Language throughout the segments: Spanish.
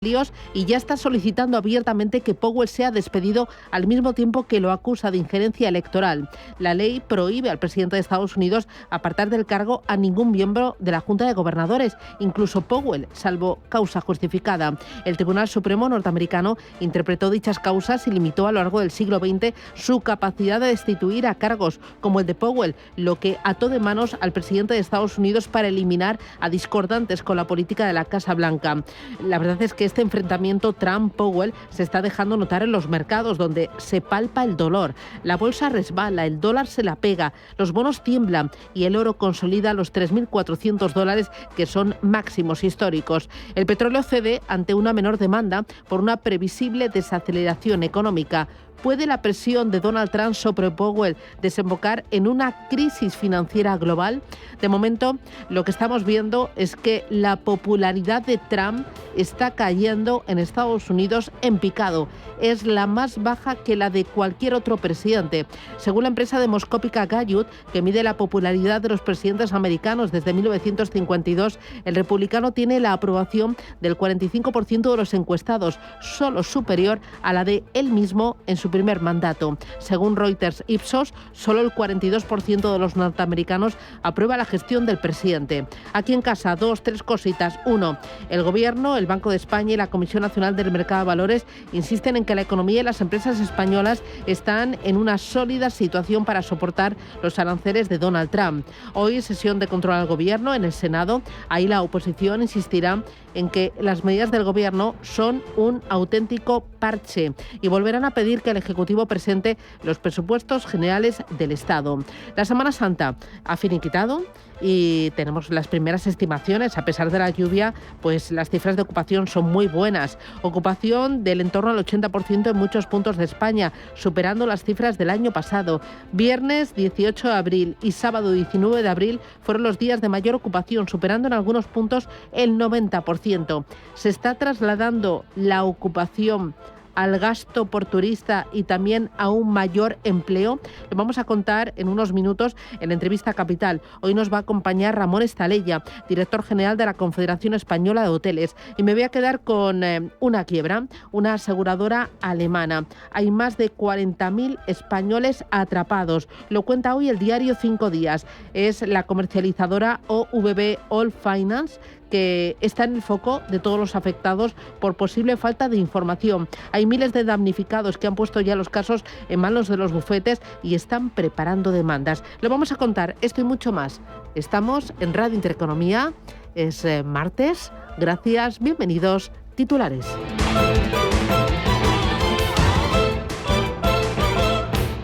líos y ya está solicitando abiertamente que Powell sea despedido al mismo tiempo que lo acusa de injerencia electoral. La ley prohíbe al presidente de Estados Unidos apartar del cargo a ningún miembro de la Junta de Gobernadores, incluso Powell, salvo causa justificada. El Tribunal Supremo norteamericano interpretó dichas causas y limitó a lo largo del siglo XX su capacidad de destituir a cargos como el de Powell, lo que ató de manos al presidente de Estados Unidos para eliminar a discordantes con la política de la Casa Blanca. La verdad es que este enfrentamiento Trump-Powell se está dejando notar en los mercados, donde se palpa el dolor. La bolsa resbala, el dólar se la pega, los bonos tiemblan y el oro consolida los $3.400, que son máximos históricos. El petróleo cede ante una menor demanda por una previsible desaceleración económica. ¿Puede la presión de Donald Trump sobre Powell desembocar en una crisis financiera global? De momento, lo que estamos viendo es que la popularidad de Trump está cayendo en Estados Unidos en picado. Es la más baja que la de cualquier otro presidente. Según la empresa demoscópica Gallup, que mide la popularidad de los presidentes americanos desde 1952, el republicano tiene la aprobación del 45% de los encuestados, solo superior a la de él mismo en su primer mandato. Según Reuters Ipsos, solo el 42% de los norteamericanos aprueba la gestión del presidente. Aquí en casa, tres cositas. 1. El Gobierno, el Banco de España y la Comisión Nacional del Mercado de Valores insisten en que la economía y las empresas españolas están en una sólida situación para soportar los aranceles de Donald Trump. Hoy, sesión de control al Gobierno en el Senado. Ahí la oposición insistirá en que las medidas del Gobierno son un auténtico parche y volverán a pedir que el Ejecutivo presente los presupuestos generales del Estado. La Semana Santa ha finiquitado y tenemos las primeras estimaciones. A pesar de la lluvia, pues las cifras de ocupación son muy buenas. Ocupación del entorno al 80% en muchos puntos de España, superando las cifras del año pasado. Viernes 18 de abril y sábado 19 de abril fueron los días de mayor ocupación, superando en algunos puntos el 90%. Se está trasladando la ocupación al gasto por turista y también a un mayor empleo. Lo vamos a contar en unos minutos en la entrevista Capital. Hoy nos va a acompañar Ramón Estalella, director general de la Confederación Española de Hoteles. Y me voy a quedar con una quiebra, una aseguradora alemana. Hay más de 40.000 españoles atrapados. Lo cuenta hoy el diario 5 Días. Es la comercializadora OVB All Finance, que está en el foco de todos los afectados por posible falta de información. Hay miles de damnificados que han puesto ya los casos en manos de los bufetes y están preparando demandas. Lo vamos a contar, esto y mucho más. Estamos en Radio Intereconomía, es martes. Gracias, bienvenidos. Titulares.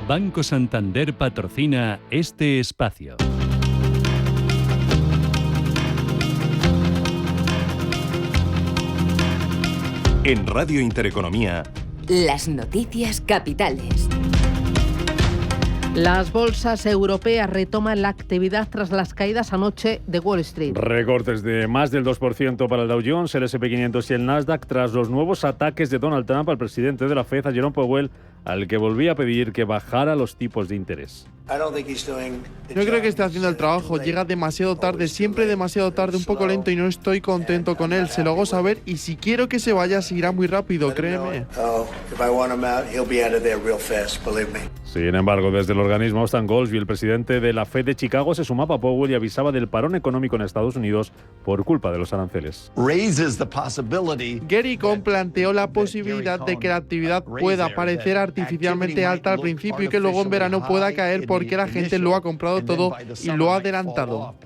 Banco Santander patrocina este espacio. En Radio Intereconomía, las noticias capitales. Las bolsas europeas retoman la actividad tras las caídas anoche de Wall Street. Recortes de más del 2% para el Dow Jones, el S&P 500 y el Nasdaq tras los nuevos ataques de Donald Trump al presidente de la Fed, a Jerome Powell, al que volvía a pedir que bajara los tipos de interés. No creo que esté haciendo el trabajo, llega demasiado tarde, siempre demasiado tarde, un poco lento y no estoy contento con él, se lo hago saber y si quiero que se vaya seguirá muy rápido, créeme. Sin embargo, desde el organismo Austin Goolsbee, el presidente de la Fed de Chicago, se sumaba a Powell y avisaba del parón económico en Estados Unidos por culpa de los aranceles. Gary Cohn planteó la posibilidad de que la actividad pueda parecer artificialmente alta al principio y que luego en verano pueda caer porque la gente lo ha comprado todo y lo ha adelantado.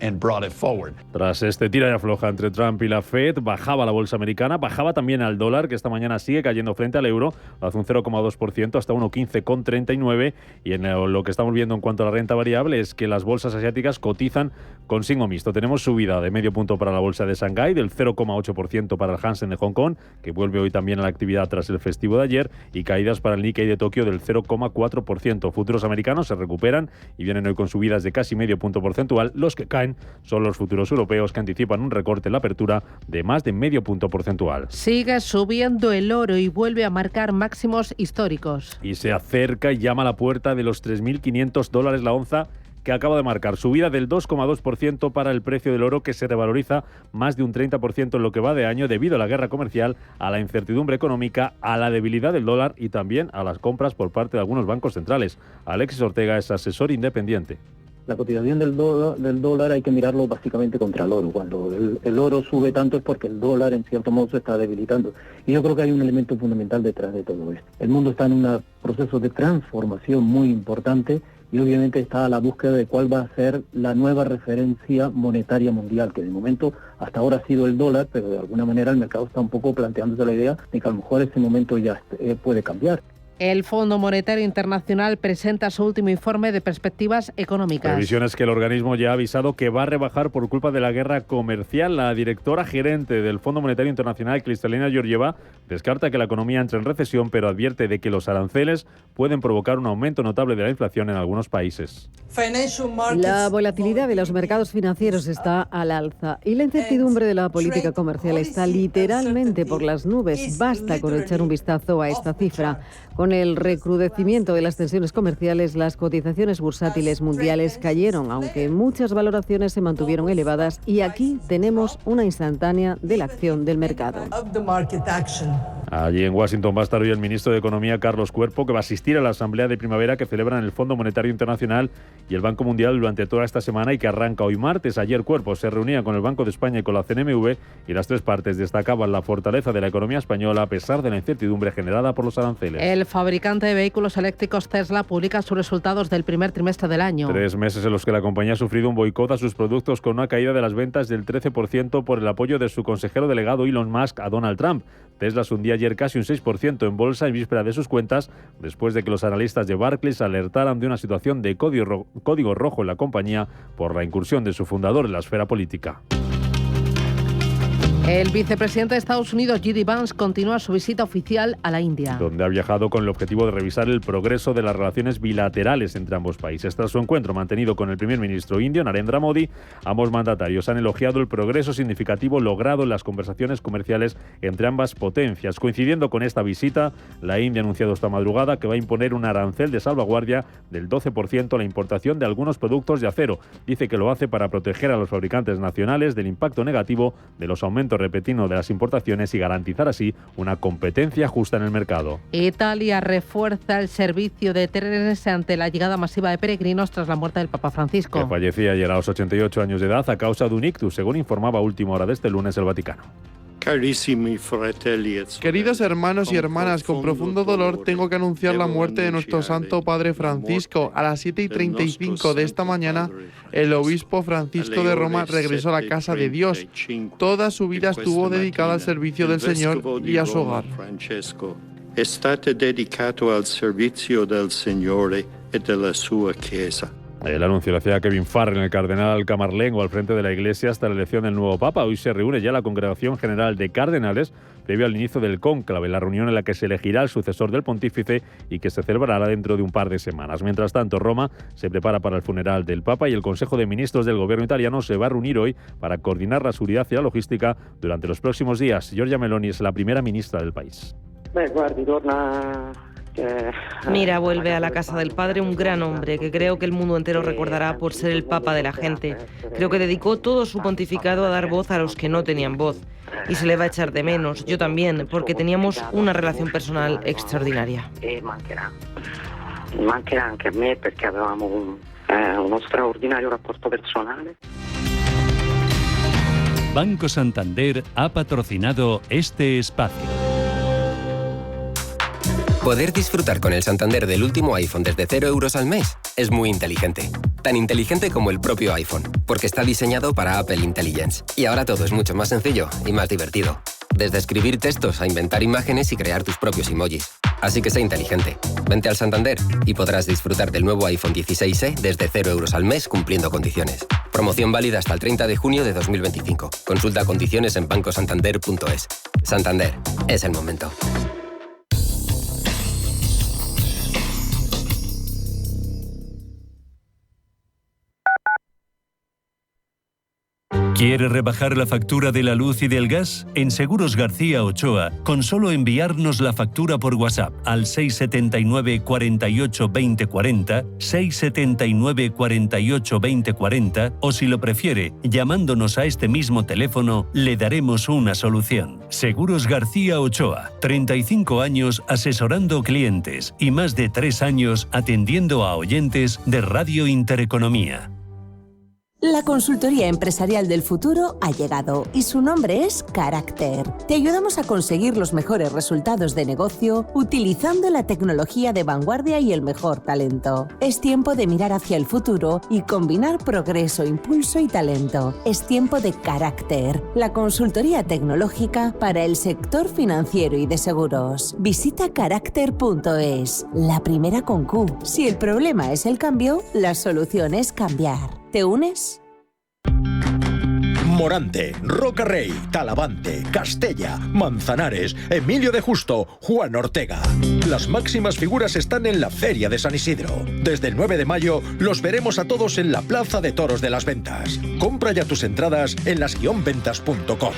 Tras este tira y afloja entre Trump y la Fed, bajaba la bolsa americana, bajaba también al dólar, que esta mañana sigue cayendo frente al euro, hace un 0,2% hasta 1,15,39, y en lo que estamos viendo en cuanto a la renta variable es que las bolsas asiáticas cotizan con signo mixto. Tenemos subida de medio punto para la bolsa de Shanghái, del 0,8% para el Hansen de Hong Kong, que vuelve hoy también a la actividad tras el festivo de ayer, y caídas para el Nikkei de Tokio del 0,4%. Futuros americanos se recuperan y vienen hoy con subidas de casi medio punto porcentual. Los que caen son los futuros europeos, que anticipan un recorte en la apertura de más de medio punto porcentual. Sigue subiendo el oro y vuelve a marcar máximos históricos. Y se acerca y llama a la puerta de los $3.500 la onza que acaba de marcar subida del 2,2% para el precio del oro, que se revaloriza más de un 30% en lo que va de año debido a la guerra comercial, a la incertidumbre económica, a la debilidad del dólar y también a las compras por parte de algunos bancos centrales. Alexis Ortega es asesor independiente. La cotización del dólar hay que mirarlo básicamente contra el oro. Cuando el oro sube tanto es porque el dólar en cierto modo se está debilitando. Y yo creo que hay un elemento fundamental detrás de todo esto. El mundo está en un proceso de transformación muy importante y obviamente está a la búsqueda de cuál va a ser la nueva referencia monetaria mundial, que de momento hasta ahora ha sido el dólar, pero de alguna manera el mercado está un poco planteándose la idea de que a lo mejor ese momento ya puede cambiar. El Fondo Monetario Internacional presenta su último informe de perspectivas económicas. Previsiones que el organismo ya ha avisado que va a rebajar por culpa de la guerra comercial. La directora gerente del Fondo Monetario Internacional, Kristalina Georgieva, descarta que la economía entre en recesión, pero advierte de que los aranceles pueden provocar un aumento notable de la inflación en algunos países. La volatilidad de los mercados financieros está al alza y la incertidumbre de la política comercial está literalmente por las nubes. Basta con echar un vistazo a esta cifra. Con el recrudecimiento de las tensiones comerciales, las cotizaciones bursátiles mundiales cayeron, aunque muchas valoraciones se mantuvieron elevadas, y aquí tenemos una instantánea de la acción del mercado. Allí en Washington va a estar hoy el ministro de Economía, Carlos Cuerpo, que va a asistir a la asamblea de primavera que celebran el Fondo Monetario Internacional y el Banco Mundial durante toda esta semana y que arranca hoy martes. Ayer Cuerpo se reunía con el Banco de España y con la CNMV y las tres partes destacaban la fortaleza de la economía española a pesar de la incertidumbre generada por los aranceles. El fabricante de vehículos eléctricos Tesla publica sus resultados del primer trimestre del año. 3 meses en los que la compañía ha sufrido un boicot a sus productos con una caída de las ventas del 13% por el apoyo de su consejero delegado Elon Musk a Donald Trump. Tesla se hundía ayer casi un 6% en bolsa en víspera de sus cuentas, después de que los analistas de Barclays alertaran de una situación de código rojo en la compañía por la incursión de su fundador en la esfera política. El vicepresidente de Estados Unidos, J.D. Vance, continúa su visita oficial a la India, donde ha viajado con el objetivo de revisar el progreso de las relaciones bilaterales entre ambos países. Tras su encuentro mantenido con el primer ministro indio, Narendra Modi, ambos mandatarios han elogiado el progreso significativo logrado en las conversaciones comerciales entre ambas potencias. Coincidiendo con esta visita, la India ha anunciado esta madrugada que va a imponer un arancel de salvaguardia del 12% a la importación de algunos productos de acero. Dice que lo hace para proteger a los fabricantes nacionales del impacto negativo de los aumentos repentino de las importaciones y garantizar así una competencia justa en el mercado. Italia refuerza el servicio de trenes ante la llegada masiva de peregrinos tras la muerte del Papa Francisco, que fallecía ayer a los 88 años de edad a causa de un ictus, según informaba a última hora de este lunes el Vaticano. Queridos hermanos y hermanas, con profundo dolor tengo que anunciar la muerte de nuestro Santo Padre Francisco. A las 7:35 de esta mañana, el obispo Francisco de Roma regresó a la casa de Dios. Toda su vida estuvo dedicada al servicio del Señor y a su hogar. È stato dedicato al servizio del Signore e della sua Chiesa. El anuncio lo hacía Kevin Farrell, el cardenal camarlengo, al frente de la Iglesia hasta la elección del nuevo Papa. Hoy se reúne ya la Congregación General de Cardenales previo al inicio del cónclave, la reunión en la que se elegirá el sucesor del pontífice y que se celebrará dentro de un par de semanas. Mientras tanto, Roma se prepara para el funeral del Papa y el Consejo de Ministros del Gobierno italiano se va a reunir hoy para coordinar la seguridad y la logística durante los próximos días. Giorgia Meloni es la primera ministra del país. Mira, vuelve a la casa del padre un gran hombre que creo que el mundo entero recordará por ser el papa de la gente. Creo que dedicó todo su pontificado a dar voz a los que no tenían voz. Y se le va a echar de menos, yo también, porque teníamos una relación personal extraordinaria. Mancherà anche a me perché avevamo uno straordinario rapporto personale. Banco Santander ha patrocinado este espacio. Poder disfrutar con el Santander del último iPhone desde 0 euros al mes es muy inteligente. Tan inteligente como el propio iPhone, porque está diseñado para Apple Intelligence. Y ahora todo es mucho más sencillo y más divertido. Desde escribir textos a inventar imágenes y crear tus propios emojis. Así que sé inteligente. Vente al Santander y podrás disfrutar del nuevo iPhone 16e desde 0 euros al mes cumpliendo condiciones. Promoción válida hasta el 30 de junio de 2025. Consulta condiciones en bancosantander.es. Santander, es el momento. ¿Quiere rebajar la factura de la luz y del gas? En Seguros García Ochoa, con solo enviarnos la factura por WhatsApp al 679 48 20 40, 679 48 20 40, o si lo prefiere, llamándonos a este mismo teléfono, le daremos una solución. Seguros García Ochoa, 35 años asesorando clientes y más de 3 años atendiendo a oyentes de Radio Intereconomía. La consultoría empresarial del futuro ha llegado y su nombre es Carácter. Te ayudamos a conseguir los mejores resultados de negocio utilizando la tecnología de vanguardia y el mejor talento. Es tiempo de mirar hacia el futuro y combinar progreso, impulso y talento. Es tiempo de Carácter, la consultoría tecnológica para el sector financiero y de seguros. Visita carácter.es, la primera con Q. Si el problema es el cambio, la solución es cambiar. ¿Te unes? Morante, Roca Rey, Talavante, Castella, Manzanares, Emilio de Justo, Juan Ortega. Las máximas figuras están en la Feria de San Isidro. Desde el 9 de mayo los veremos a todos en la Plaza de Toros de las Ventas. Compra ya tus entradas en las-ventas.com.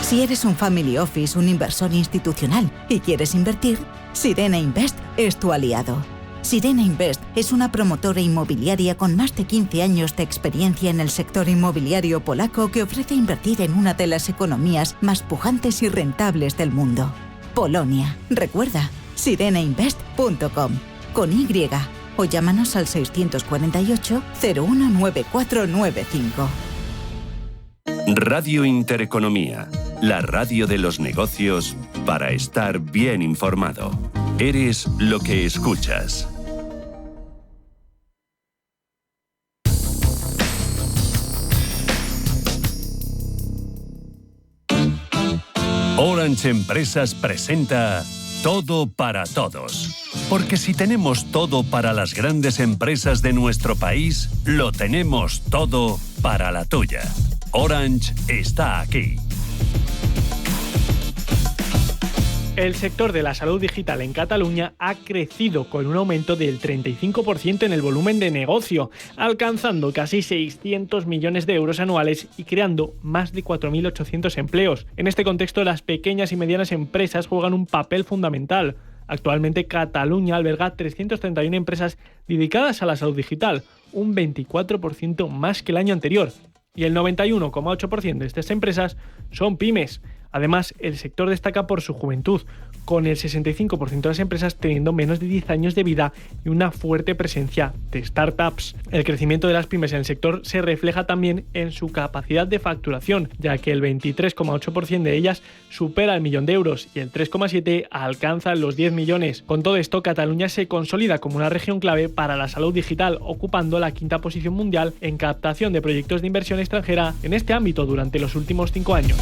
Si eres un family office, un inversor institucional y quieres invertir, Sirena Invest es tu aliado. Sirena Invest es una promotora inmobiliaria con más de 15 años de experiencia en el sector inmobiliario polaco que ofrece invertir en una de las economías más pujantes y rentables del mundo. Polonia. Recuerda, sirenainvest.com con Y o llámanos al 648 019495. Radio Intereconomía, la radio de los negocios para estar bien informado. Eres lo que escuchas. Orange Empresas presenta Todo para Todos. Porque si tenemos todo para las grandes empresas de nuestro país, lo tenemos todo para la tuya. Orange está aquí. El sector de la salud digital en Cataluña ha crecido con un aumento del 35% en el volumen de negocio, alcanzando casi 600 millones de euros anuales y creando más de 4.800 empleos. En este contexto, las pequeñas y medianas empresas juegan un papel fundamental. Actualmente, Cataluña alberga 331 empresas dedicadas a la salud digital, un 24% más que el año anterior. Y el 91,8% de estas empresas son pymes. Además, el sector destaca por su juventud, con el 65% de las empresas teniendo menos de 10 años de vida y una fuerte presencia de startups. El crecimiento de las pymes en el sector se refleja también en su capacidad de facturación, ya que el 23,8% de ellas supera el 1 millón de euros y el 3,7% alcanza los 10 millones. Con todo esto, Cataluña se consolida como una región clave para la salud digital, ocupando la 5ª posición mundial en captación de proyectos de inversión extranjera en este ámbito durante los últimos 5 años.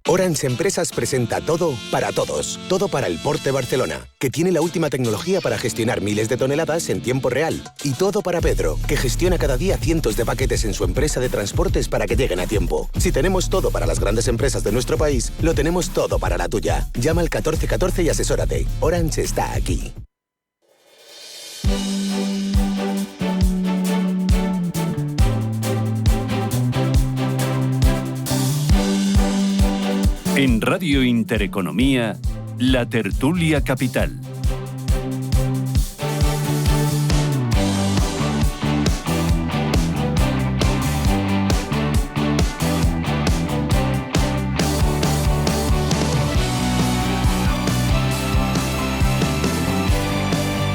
Orange Empresas presenta Todo para Todos. Todo para el Port de Barcelona, que tiene la última tecnología para gestionar miles de toneladas en tiempo real. Y Todo para Pedro, que gestiona cada día cientos de paquetes en su empresa de transportes para que lleguen a tiempo. Si tenemos todo para las grandes empresas de nuestro país, lo tenemos todo para la tuya. Llama al 1414 y asesórate. Orange está aquí. En Radio Intereconomía, la tertulia capital.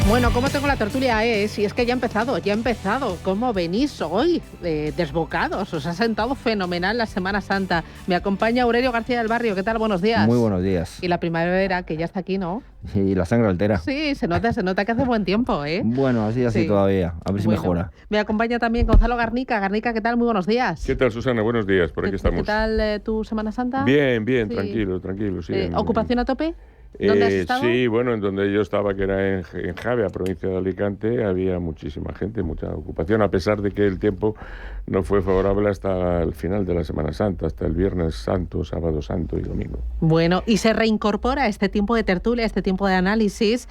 Bueno, ¿cómo tengo la tertulia? Si es que ya ha empezado. ¿Cómo venís hoy? Desbocados. Os ha sentado fenomenal la Semana Santa. Me acompaña Aurelio García del Barrio. ¿Qué tal? Buenos días. Muy buenos días. Y la primavera, que ya está aquí, ¿no? Y la sangre altera. Sí, se nota que hace buen tiempo, ¿eh? Bueno, así sí. Todavía. A ver si mejora. Me acompaña también Gonzalo Garnica. Garnica, ¿qué tal? Muy buenos días. ¿Qué tal, Susana? Buenos días. Por aquí estamos. ¿Qué tal tu Semana Santa? Bien, sí. tranquilo, sí. ¿Ocupación a tope? ¿Dónde has estado? Sí, bueno, en donde yo estaba, que era en Javea, provincia de Alicante, había muchísima gente, mucha ocupación, a pesar de que el tiempo no fue favorable hasta el final de la Semana Santa, hasta el Viernes Santo, Sábado Santo y Domingo. Bueno, y se reincorpora a este tiempo de tertulia, a este tiempo de análisis,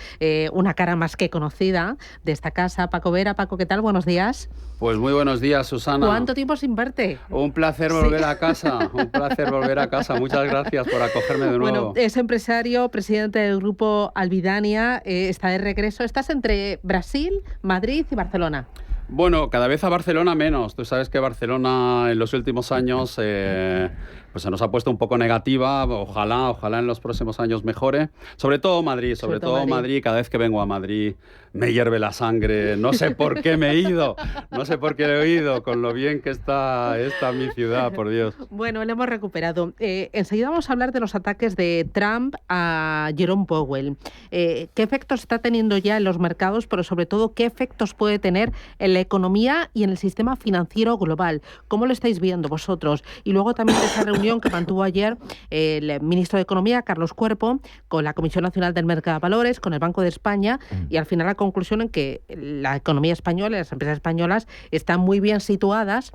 una cara más que conocida de esta casa, Paco Vera. Paco, ¿qué tal? Buenos días. Pues muy buenos días, Susana. ¿Cuánto tiempo sin verte? Un placer volver a casa, un placer volver a casa. Muchas gracias por acogerme de nuevo. Bueno, es empresario, presidente del grupo Alvidania, está de regreso. Estás entre Brasil, Madrid y Barcelona. Bueno, cada vez a Barcelona menos. Tú sabes que Barcelona en los últimos años pues se nos ha puesto un poco negativa. Ojalá en los próximos años mejore. Sobre todo Madrid, sobre todo Madrid. Cada vez que vengo a Madrid me hierve la sangre. No sé por qué me he ido, no sé por qué he ido, con lo bien que está mi ciudad, por Dios. Bueno, le hemos recuperado. Enseguida vamos a hablar de los ataques de Trump a Jerome Powell. ¿Qué efectos está teniendo ya en los mercados, pero sobre todo qué efectos puede tener en la economía y en el sistema financiero global? ¿Cómo lo estáis viendo vosotros? Y luego también de esa reunión que mantuvo ayer el ministro de Economía, Carlos Cuerpo, con la Comisión Nacional del Mercado de Valores, con el Banco de España, y al final la conclusión en que la economía española y las empresas españolas están muy bien situadas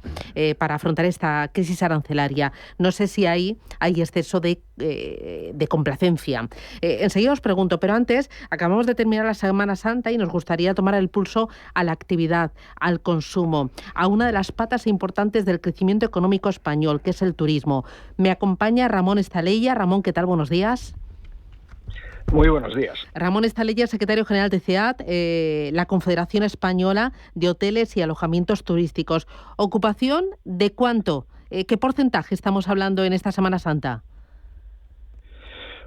para afrontar esta crisis arancelaria. No sé si hay exceso de complacencia. Enseguida os pregunto, pero antes acabamos de terminar la Semana Santa y nos gustaría tomar el pulso a la actividad, al consumo, a una de las patas importantes del crecimiento económico español, que es el turismo. Me acompaña Ramón Estaleya. Ramón, ¿qué tal? Buenos días. Muy buenos días. Ramón Estaleya, secretario general de CEAT, la Confederación Española de Hoteles y Alojamientos Turísticos. ¿Ocupación de cuánto? ¿Qué porcentaje estamos hablando en esta Semana Santa?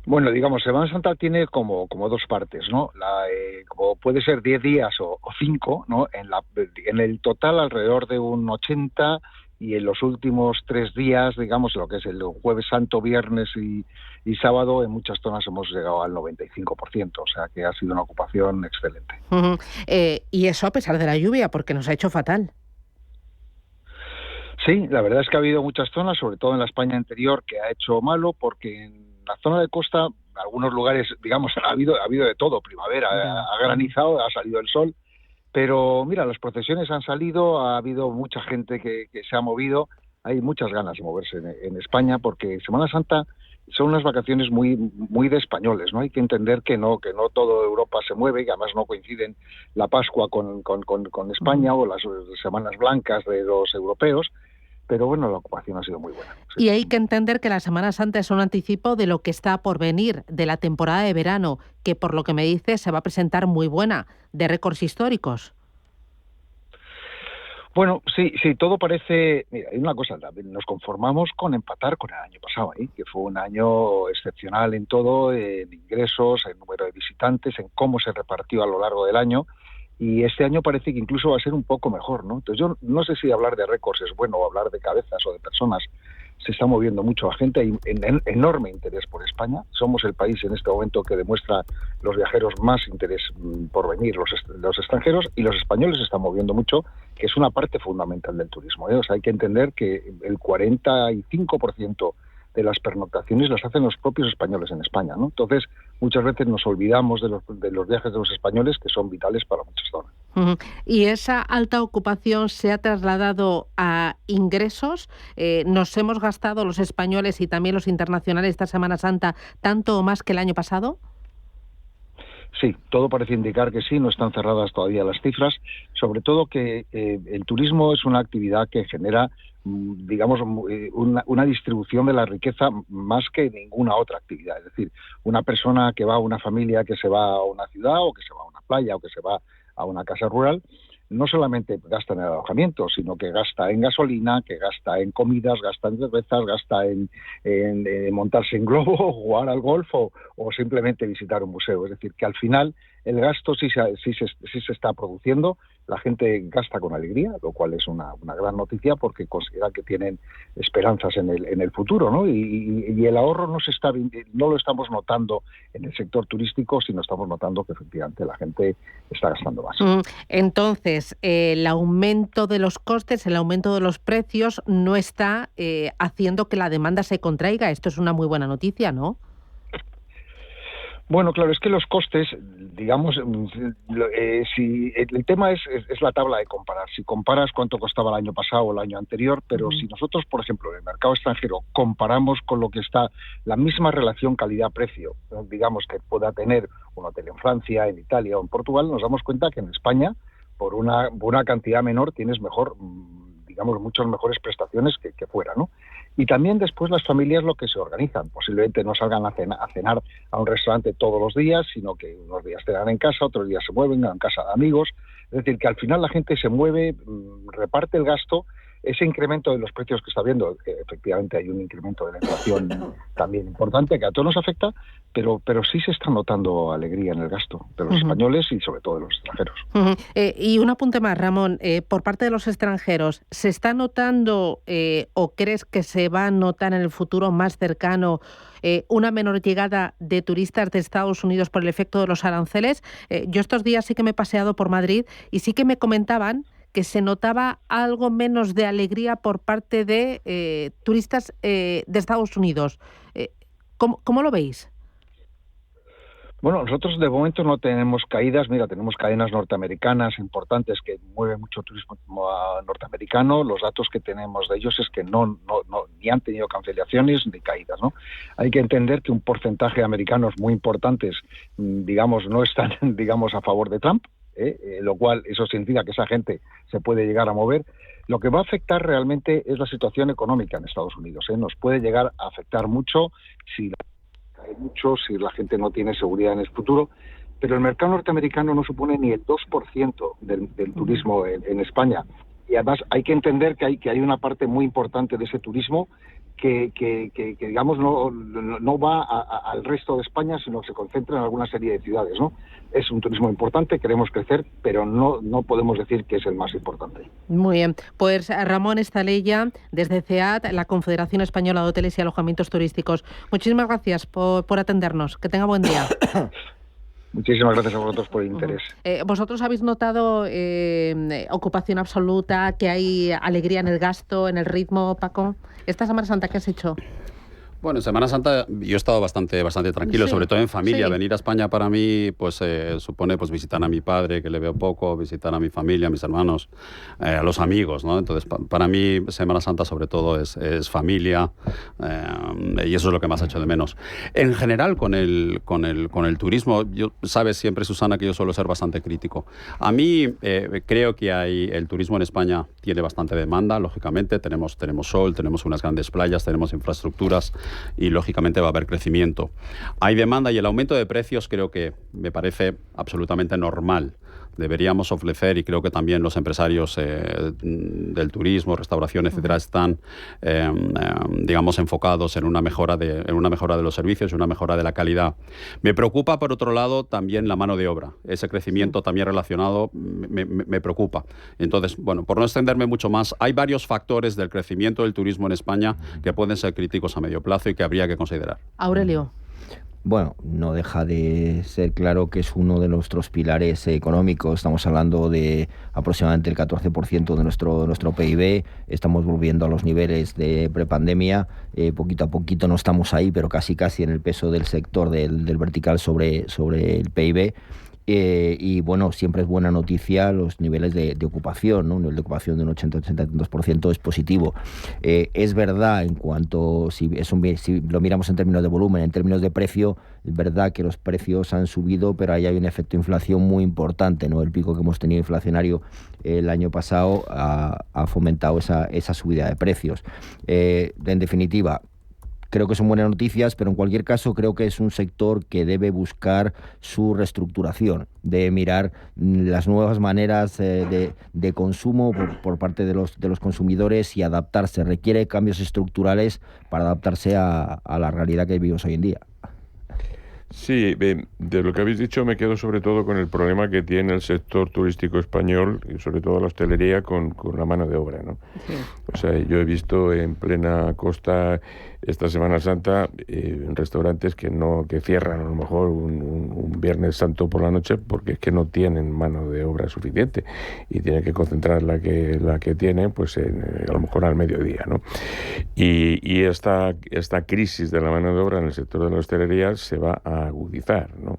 Bueno, digamos, Semana Santa tiene como dos partes, ¿no? Como puede ser 10 días o 5, ¿no? En el total alrededor de un 80, y en los últimos 3 días, digamos, lo que es el Jueves Santo, Viernes y Sábado, en muchas zonas hemos llegado al 95%, o sea que ha sido una ocupación excelente. Uh-huh. Y eso a pesar de la lluvia, porque nos ha hecho fatal. Sí, la verdad es que ha habido muchas zonas, sobre todo en la España interior, que ha hecho malo, porque en la zona de costa, en algunos lugares, digamos, ha habido de todo, primavera, ha granizado, ha salido el sol, pero mira, las procesiones han salido, ha habido mucha gente que se ha movido, hay muchas ganas de moverse en España, porque Semana Santa son unas vacaciones muy de españoles, ¿no? Hay que entender que no toda Europa se mueve, que además no coinciden la Pascua con España o las Semanas Blancas de los europeos. Pero bueno, la ocupación ha sido muy buena. Sí. Y hay que entender que la Semana Santa es un anticipo de lo que está por venir, de la temporada de verano, que por lo que me dice se va a presentar muy buena, de récords históricos. Bueno, sí, todo parece... Mira, hay una cosa, nos conformamos con empatar con el año pasado, que fue un año excepcional en todo, en ingresos, en número de visitantes, en cómo se repartió a lo largo del año. Y este año parece que incluso va a ser un poco mejor, ¿no? Entonces yo no sé si hablar de récords es bueno o hablar de cabezas o de personas. Se está moviendo mucho la gente, hay enorme interés por España. Somos el país en este momento que demuestra los viajeros más interés por venir, los extranjeros, y los españoles se están moviendo mucho, que es una parte fundamental del turismo, ¿eh? O sea, hay que entender que el 45% de las pernoctaciones las hacen los propios españoles en España, ¿no? Entonces, muchas veces nos olvidamos de los viajes de los españoles, que son vitales para muchas zonas. Uh-huh. ¿Y esa alta ocupación se ha trasladado a ingresos? ¿Nos hemos gastado los españoles y también los internacionales esta Semana Santa tanto o más que el año pasado? Sí, todo parece indicar que sí, no están cerradas todavía las cifras, sobre todo que el turismo es una actividad que genera, digamos, una distribución de la riqueza más que ninguna otra actividad. Es decir, una persona que va a una familia que se va a una ciudad o que se va a una playa o que se va a una casa rural, no solamente gasta en el alojamiento, sino que gasta en gasolina, que gasta en comidas, gasta en cervezas, gasta en montarse en globo, jugar al golf o simplemente visitar un museo. Es decir, que al final el gasto sí se está produciendo, la gente gasta con alegría, lo cual es una gran noticia porque considera que tienen esperanzas en el futuro, ¿no? Y el ahorro no lo estamos notando en el sector turístico, sino estamos notando que efectivamente la gente está gastando más. Entonces, el aumento de los costes, el aumento de los precios no está haciendo que la demanda se contraiga. Esto es una muy buena noticia, ¿no? Bueno, claro, es que los costes, digamos, si el tema es la tabla de comparar. Si comparas cuánto costaba el año pasado o el año anterior, pero si nosotros, por ejemplo, en el mercado extranjero comparamos con lo que está la misma relación calidad-precio, digamos, que pueda tener un hotel en Francia, en Italia o en Portugal, nos damos cuenta que en España, por una cantidad menor, tienes digamos, muchas mejores prestaciones que fuera, ¿no? Y también después las familias lo que se organizan. Posiblemente no salgan a cenar a un restaurante todos los días, sino que unos días cenan en casa, otros días se mueven a casa de amigos. Es decir, que al final la gente se mueve, reparte el gasto. Ese incremento de los precios que está viendo, que efectivamente hay un incremento de la inflación también importante, que a todos nos afecta, pero sí se está notando alegría en el gasto de los españoles y sobre todo de los extranjeros. Y un apunte más, Ramón, por parte de los extranjeros, ¿se está notando o crees que se va a notar en el futuro más cercano una menor llegada de turistas de Estados Unidos por el efecto de los aranceles? Yo estos días sí que me he paseado por Madrid y sí que me comentaban que se notaba algo menos de alegría por parte de turistas de Estados Unidos. ¿Cómo lo veis? Bueno, nosotros de momento no tenemos caídas. Mira, tenemos cadenas norteamericanas importantes que mueven mucho turismo norteamericano. Los datos que tenemos de ellos es que no ni han tenido cancelaciones ni caídas, ¿no? Hay que entender que un porcentaje de americanos muy importantes, digamos, no están, digamos, a favor de Trump. Lo cual eso significa que esa gente se puede llegar a mover. Lo que va a afectar realmente es la situación económica en Estados Unidos. Nos puede llegar a afectar mucho si la gente no tiene seguridad en el futuro, pero el mercado norteamericano no supone ni el 2% del turismo en España. Y además hay que entender que hay una parte muy importante de ese turismo que digamos no va al resto de España, sino que se concentra en alguna serie de ciudades, ¿no? Es un turismo importante, queremos crecer, pero no podemos decir que es el más importante. Muy bien. Pues Ramón Estaleya, desde CEAT, la Confederación Española de Hoteles y Alojamientos Turísticos. Muchísimas gracias por atendernos. Que tenga buen día. Muchísimas gracias a vosotros por el interés. ¿Vosotros habéis notado ocupación absoluta, que hay alegría en el gasto, en el ritmo, Paco? ¿Esta Semana Santa qué has hecho? Bueno, en Semana Santa yo he estado bastante tranquilo, sobre todo en familia. Venir a España para mí pues supone pues visitar a mi padre, que le veo poco, visitar a mi familia, a mis hermanos, a los amigos, ¿no? Entonces, para mí Semana Santa sobre todo es familia, y eso es lo que más echo de menos. En general, con el turismo, sabes siempre, Susana, que yo suelo ser bastante crítico. A mí creo que el turismo en España tiene bastante demanda, lógicamente. Tenemos sol, tenemos unas grandes playas, tenemos infraestructuras, y lógicamente va a haber crecimiento. Hay demanda y el aumento de precios creo que me parece absolutamente normal. Deberíamos ofrecer, y creo que también los empresarios del turismo, restauración, etcétera, están digamos enfocados en una mejora de los servicios y una mejora de la calidad. Me preocupa, por otro lado, también la mano de obra. Ese crecimiento también relacionado me preocupa. Entonces, bueno, por no extenderme mucho más, hay varios factores del crecimiento del turismo en España que pueden ser críticos a medio plazo y que habría que considerar. Aurelio. Bueno, no deja de ser claro que es uno de nuestros pilares económicos. Estamos hablando de aproximadamente el 14% de nuestro PIB. Estamos volviendo a los niveles de prepandemia. Poquito a poquito no estamos ahí, pero casi en el peso del sector del vertical sobre el PIB. Y bueno, siempre es buena noticia los niveles de ocupación, ¿no? Un nivel de ocupación de un 80-82% es positivo. Es verdad, en cuanto, si lo miramos en términos de volumen, en términos de precio, es verdad que los precios han subido, pero ahí hay un efecto de inflación muy importante, ¿no? El pico que hemos tenido inflacionario el año pasado ha fomentado esa subida de precios. En definitiva, creo que son buenas noticias, pero en cualquier caso creo que es un sector que debe buscar su reestructuración, de mirar las nuevas maneras de consumo por parte de los consumidores y adaptarse. Requiere cambios estructurales para adaptarse a la realidad que vivimos hoy en día. Sí, de lo que habéis dicho me quedo sobre todo con el problema que tiene el sector turístico español y sobre todo la hostelería con la mano de obra, ¿no? Sí. O sea, yo he visto en plena costa esta Semana Santa en restaurantes que cierran a lo mejor un Viernes Santo por la noche porque es que no tienen mano de obra suficiente y tienen que concentrar la que tienen pues a lo mejor al mediodía, ¿no? Y esta crisis de la mano de obra en el sector de la hostelería se va a a agudizar, ¿no?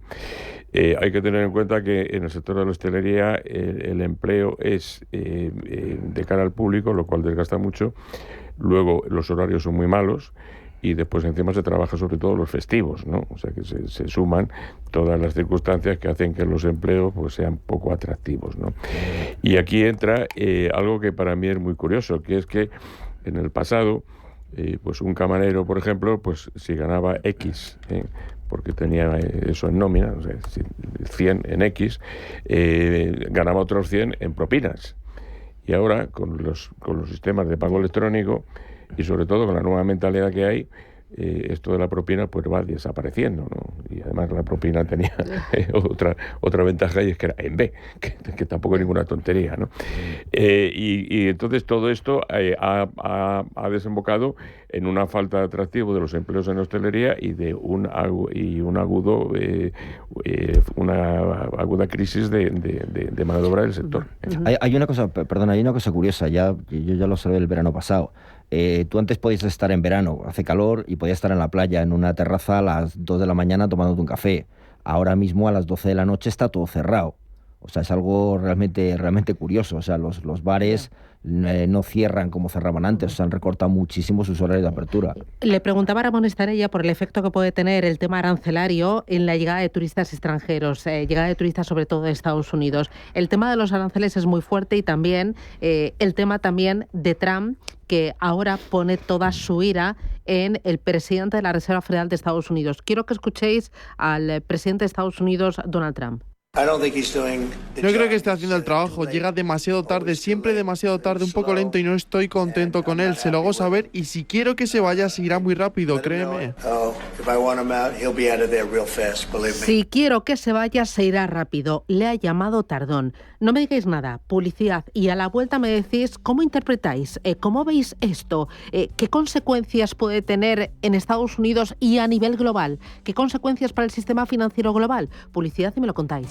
Hay que tener en cuenta que en el sector de la hostelería el empleo es de cara al público, lo cual desgasta mucho. Luego los horarios son muy malos y después encima se trabaja sobre todo los festivos, ¿no? O sea que se suman todas las circunstancias que hacen que los empleos pues sean poco atractivos, ¿no? Y aquí entra algo que para mí es muy curioso, que es que en el pasado pues un camarero, por ejemplo, pues si ganaba X, porque tenía eso en nómina, o sea, 100 en X, ganaba otros 100 en propinas. Y ahora, con los sistemas de pago electrónico y sobre todo con la nueva mentalidad que hay, esto de la propina pues va desapareciendo, ¿no? Y además la propina tenía otra ventaja, y es que era en B, que tampoco es ninguna tontería, ¿no? Y entonces todo esto ha desembocado en una falta de atractivo de los empleos en hostelería y de una aguda crisis de mano de obra del sector. Hay una cosa, perdona, hay una cosa curiosa, yo ya lo observé el verano pasado. Tú antes podías estar en verano, hace calor, y podías estar en la playa, en una terraza a las 2 de la mañana tomándote un café. Ahora mismo a las 12 de la noche está todo cerrado. O sea, es algo realmente curioso. O sea, los bares no cierran como cerraban antes. O sea, han recortado muchísimo sus horarios de apertura. Le preguntaba a Ramón Estarella por el efecto que puede tener el tema arancelario en la llegada de turistas extranjeros, llegada de turistas sobre todo de Estados Unidos. El tema de los aranceles es muy fuerte, y también el tema también de Trump, que ahora pone toda su ira en el presidente de la Reserva Federal de Estados Unidos. Quiero que escuchéis al presidente de Estados Unidos, Donald Trump. No creo que esté haciendo el trabajo, llega demasiado tarde, siempre demasiado tarde, un poco lento, y no estoy contento con él. Se lo hago saber, y si quiero que se vaya, se irá muy rápido, créeme. Si quiero que se vaya, se irá rápido. Le ha llamado tardón. No me digáis nada, publicidad, y a la vuelta me decís cómo interpretáis, cómo veis esto, qué consecuencias puede tener en Estados Unidos y a nivel global, qué consecuencias para el sistema financiero global. Publicidad y me lo contáis.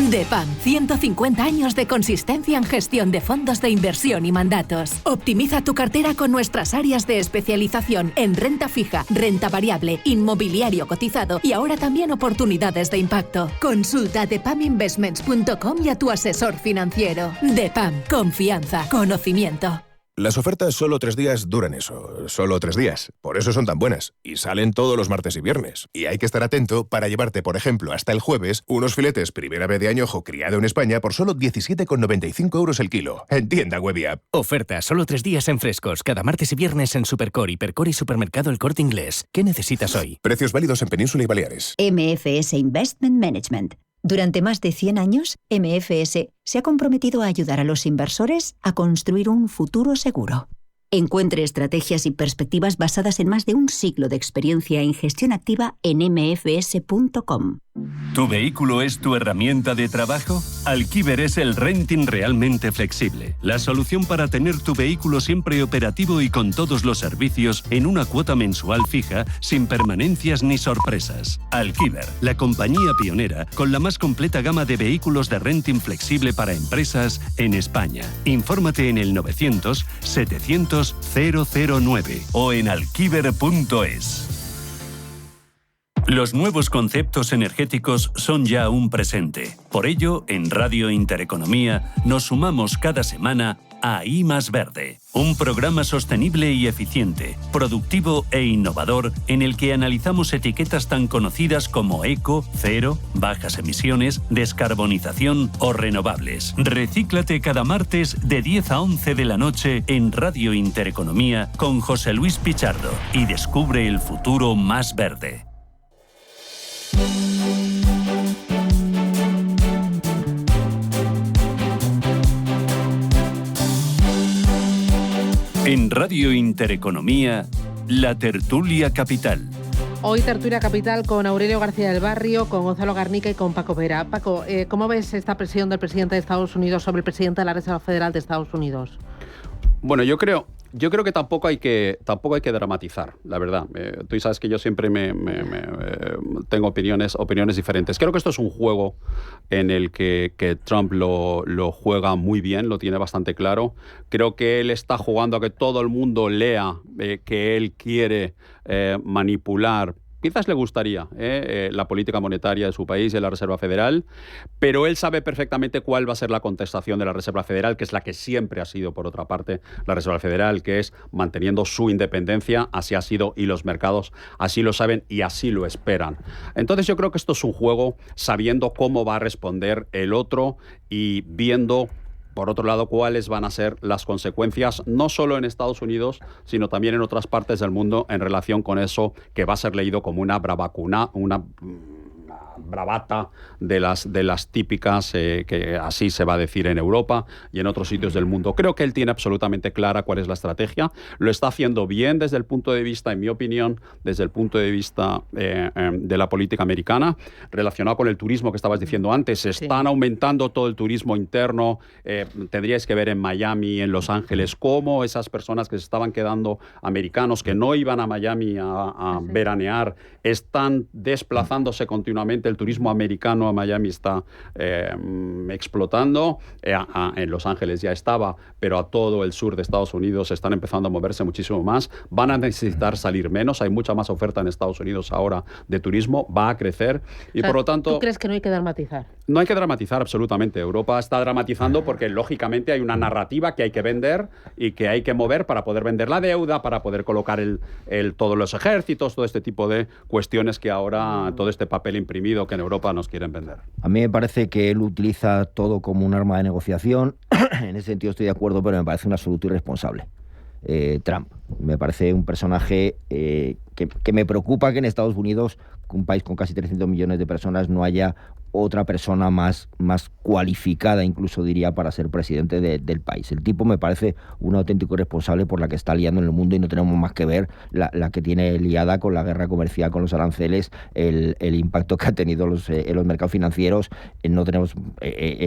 DEPAM, 150 años de consistencia en gestión de fondos de inversión y mandatos. Optimiza tu cartera con nuestras áreas de especialización en renta fija, renta variable, inmobiliario cotizado y ahora también oportunidades de impacto. Consulta depaminvestments.com y a tu asesor financiero. DEPAM, confianza, conocimiento. Las ofertas solo 3 días duran eso, solo 3 días. Por eso son tan buenas. Y salen todos los martes y viernes. Y hay que estar atento para llevarte, por ejemplo, hasta el jueves, unos filetes primera vez de añojo criado en España por solo 17,95 euros el kilo. En tienda web y app. Oferta solo 3 días en Frescos, cada martes y viernes en Supercore, Hipercore y Supermercado El Corte Inglés. ¿Qué necesitas hoy? Precios válidos en Península y Baleares. MFS Investment Management. Durante más de 100 años, MFS se ha comprometido a ayudar a los inversores a construir un futuro seguro. Encuentre estrategias y perspectivas basadas en más de un siglo de experiencia en gestión activa en mfs.com. ¿Tu vehículo es tu herramienta de trabajo? Alquiver es el renting realmente flexible. La solución para tener tu vehículo siempre operativo y con todos los servicios en una cuota mensual fija, sin permanencias ni sorpresas. Alquiver, la compañía pionera con la más completa gama de vehículos de renting flexible para empresas en España. Infórmate en el 900 700 009 o en alquiver.es. Los nuevos conceptos energéticos son ya un presente. Por ello, en Radio Intereconomía nos sumamos cada semana a I Más Verde, un programa sostenible y eficiente, productivo e innovador en el que analizamos etiquetas tan conocidas como eco, cero, bajas emisiones, descarbonización o renovables. Recíclate cada martes de 10 a 11 de la noche en Radio Intereconomía con José Luis Pichardo y descubre el futuro más verde. En Radio Intereconomía, la tertulia capital. Hoy tertulia capital con Aurelio García del Barrio, con Gonzalo Garnica y con Paco Vera. Paco, ¿cómo ves esta presión del presidente de Estados Unidos sobre el presidente de la Reserva Federal de Estados Unidos? Bueno, yo creo, Yo creo que tampoco hay que dramatizar, la verdad. Tú sabes que yo siempre tengo opiniones diferentes. Creo que esto es un juego en el que Trump lo juega muy bien, lo tiene bastante claro. Creo que él está jugando a que todo el mundo lea que él quiere manipular. Quizás le gustaría la política monetaria de su país y de la Reserva Federal, pero él sabe perfectamente cuál va a ser la contestación de la Reserva Federal, que es la que siempre ha sido, por otra parte, la Reserva Federal, que es manteniendo su independencia. Así ha sido y los mercados así lo saben y así lo esperan. Entonces yo creo que esto es un juego sabiendo cómo va a responder el otro y viendo, por otro lado, cuáles van a ser las consecuencias, no solo en Estados Unidos, sino también en otras partes del mundo en relación con eso que va a ser leído como una bravata de las típicas que así se va a decir en Europa y en otros sitios del mundo. Creo que él tiene absolutamente clara cuál es la estrategia. Lo está haciendo bien desde el punto de vista, en mi opinión, desde el punto de vista de la política americana. Relacionado con el turismo que estabas diciendo antes, están aumentando todo el turismo interno. Tendríais que ver en Miami, en Los Ángeles, cómo esas personas que se estaban quedando, americanos que no iban a Miami a veranear, están desplazándose continuamente. El turismo americano a Miami está explotando. En Los Ángeles ya estaba, pero a todo el sur de Estados Unidos están empezando a moverse muchísimo más. Van a necesitar salir menos. Hay mucha más oferta en Estados Unidos ahora de turismo. Va a crecer y, por lo tanto... ¿Tú crees que no hay que dramatizar? No hay que dramatizar absolutamente. Europa está dramatizando porque, lógicamente, hay una narrativa que hay que vender y que hay que mover para poder vender la deuda, para poder colocar todos los ejércitos, todo este tipo de cuestiones que ahora, todo este papel imprimido que en Europa nos quieren vender. A mí me parece que él utiliza todo como un arma de negociación. En ese sentido estoy de acuerdo, pero me parece un absoluto irresponsable. Trump. Me parece un personaje que me preocupa que en Estados Unidos, un país con casi 300 millones de personas, no haya otra persona más cualificada, incluso diría, para ser presidente del país. El tipo me parece un auténtico irresponsable por la que está liando en el mundo y no tenemos más que ver la que tiene liada con la guerra comercial, con los aranceles, el impacto que ha tenido en los mercados financieros. No tenemos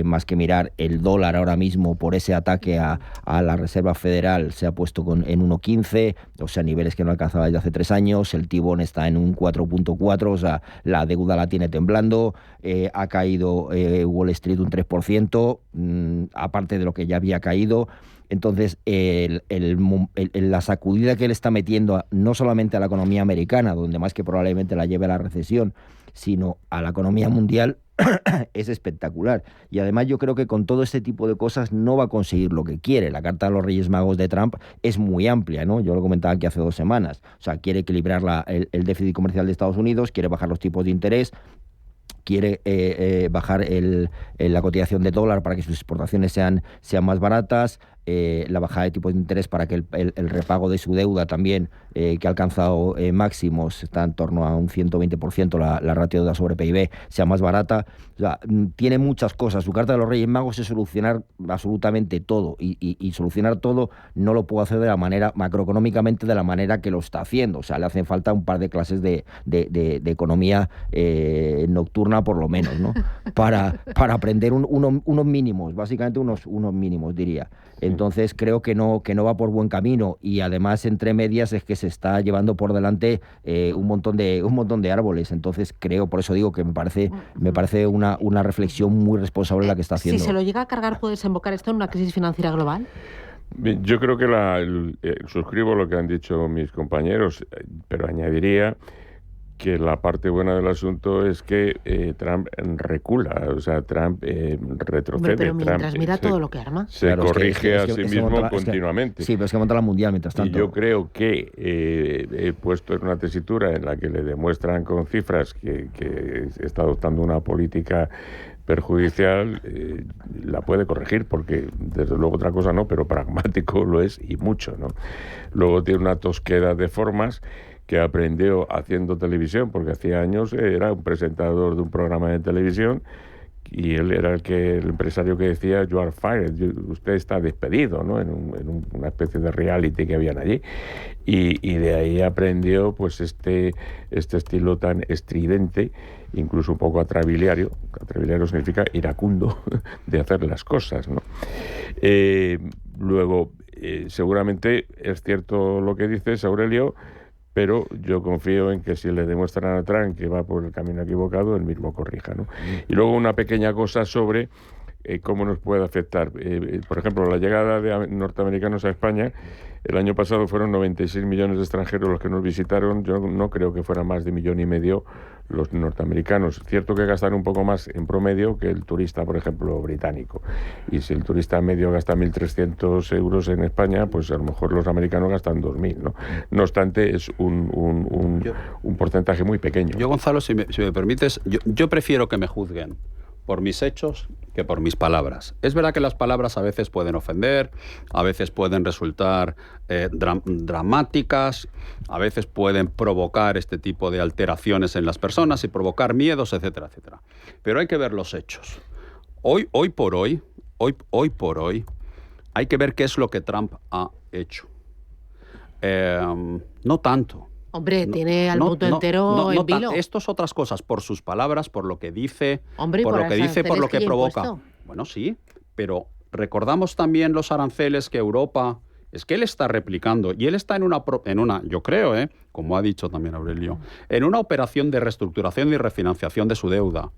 más que mirar el dólar ahora mismo por ese ataque a la Reserva Federal. Se ha puesto en 1,15, o sea, niveles que no alcanzaba desde hace 3 años. El T-bond está en un 4.4, o sea, la deuda la tiene temblando. Ha caído Wall Street un 3%, aparte de lo que ya había caído. Entonces, la sacudida que él está metiendo no solamente a la economía americana, donde más que probablemente la lleve a la recesión, sino a la economía mundial, es espectacular. Y además yo creo que con todo este tipo de cosas no va a conseguir lo que quiere. La carta de los Reyes Magos de Trump es muy amplia, ¿no? Yo lo comentaba aquí hace 2 semanas. O sea, quiere equilibrar el déficit comercial de Estados Unidos, quiere bajar los tipos de interés, quiere bajar la cotización de dólar para que sus exportaciones sean más baratas, la bajada de tipos de interés para que el repago de su deuda también, que ha alcanzado máximos, está en torno a un 120%, la ratio de deuda sobre PIB, sea más barata. O sea, tiene muchas cosas. Su carta de los Reyes Magos es solucionar absolutamente todo, y solucionar todo no lo puede hacer de la manera, macroeconómicamente, de la manera que lo está haciendo. O sea, le hacen falta un par de clases de economía nocturna, por lo menos, ¿no? Para aprender unos mínimos, básicamente unos mínimos, diría. Entonces creo que no va por buen camino, y además entre medias es que se está llevando por delante un montón de árboles. Entonces creo, por eso digo que me parece una reflexión muy responsable la que está haciendo. Si se lo llega a cargar, ¿puede desembocar esto en una crisis financiera global? Yo creo que suscribo lo que han dicho mis compañeros, pero añadiría que la parte buena del asunto es que Trump recula, o sea, Trump retrocede. Pero mientras Trump, mira todo lo que arma. Se corrige a sí mismo continuamente. Sí, pero es que monta la mundial mientras tanto. Y yo creo que he puesto en una tesitura en la que le demuestran con cifras que está adoptando una política perjudicial, la puede corregir, porque desde luego otra cosa no, pero pragmático lo es, y mucho, ¿no? Luego tiene una tosquedad de formas que aprendió haciendo televisión, porque hacía años era un presentador de un programa de televisión y él era el empresario que decía "You are fired", usted está despedido, ¿no? En una especie de reality que habían allí, y de ahí aprendió pues este estilo tan estridente, incluso un poco atrabiliario significa iracundo, de hacer las cosas, ¿no? Luego, seguramente es cierto lo que dices, Aurelio, pero yo confío en que si le demuestran a Trump que va por el camino equivocado, él mismo corrija, ¿no? Y luego una pequeña cosa sobre cómo nos puede afectar. Por ejemplo, la llegada de norteamericanos a España, el año pasado fueron 96 millones de extranjeros los que nos visitaron. Yo no creo que fueran más de 1,5 millones los norteamericanos. Cierto que gastan un poco más en promedio que el turista, por ejemplo, británico. Y si el turista medio gasta 1.300 euros en España, pues a lo mejor los americanos gastan 2.000, ¿no? No obstante, es un porcentaje muy pequeño. Yo, Gonzalo, si me permites, yo prefiero que me juzguen por mis hechos que por mis palabras. Es verdad que las palabras a veces pueden ofender, a veces pueden resultar dramáticas, a veces pueden provocar este tipo de alteraciones en las personas y provocar miedos, etcétera, etcétera. Pero hay que ver los hechos. Hoy por hoy, hay que ver qué es lo que Trump ha hecho. No tanto. Hombre, tiene al mundo entero en vilo. Esto es otras cosas, por sus palabras, por lo que dice, Hombre, por lo que dice, por lo que provoca. Impuesto. Bueno, sí, pero recordamos también los aranceles que Europa... Es que él está replicando, y él está en una yo creo, como ha dicho también Aurelio, en una operación de reestructuración y refinanciación de su deuda.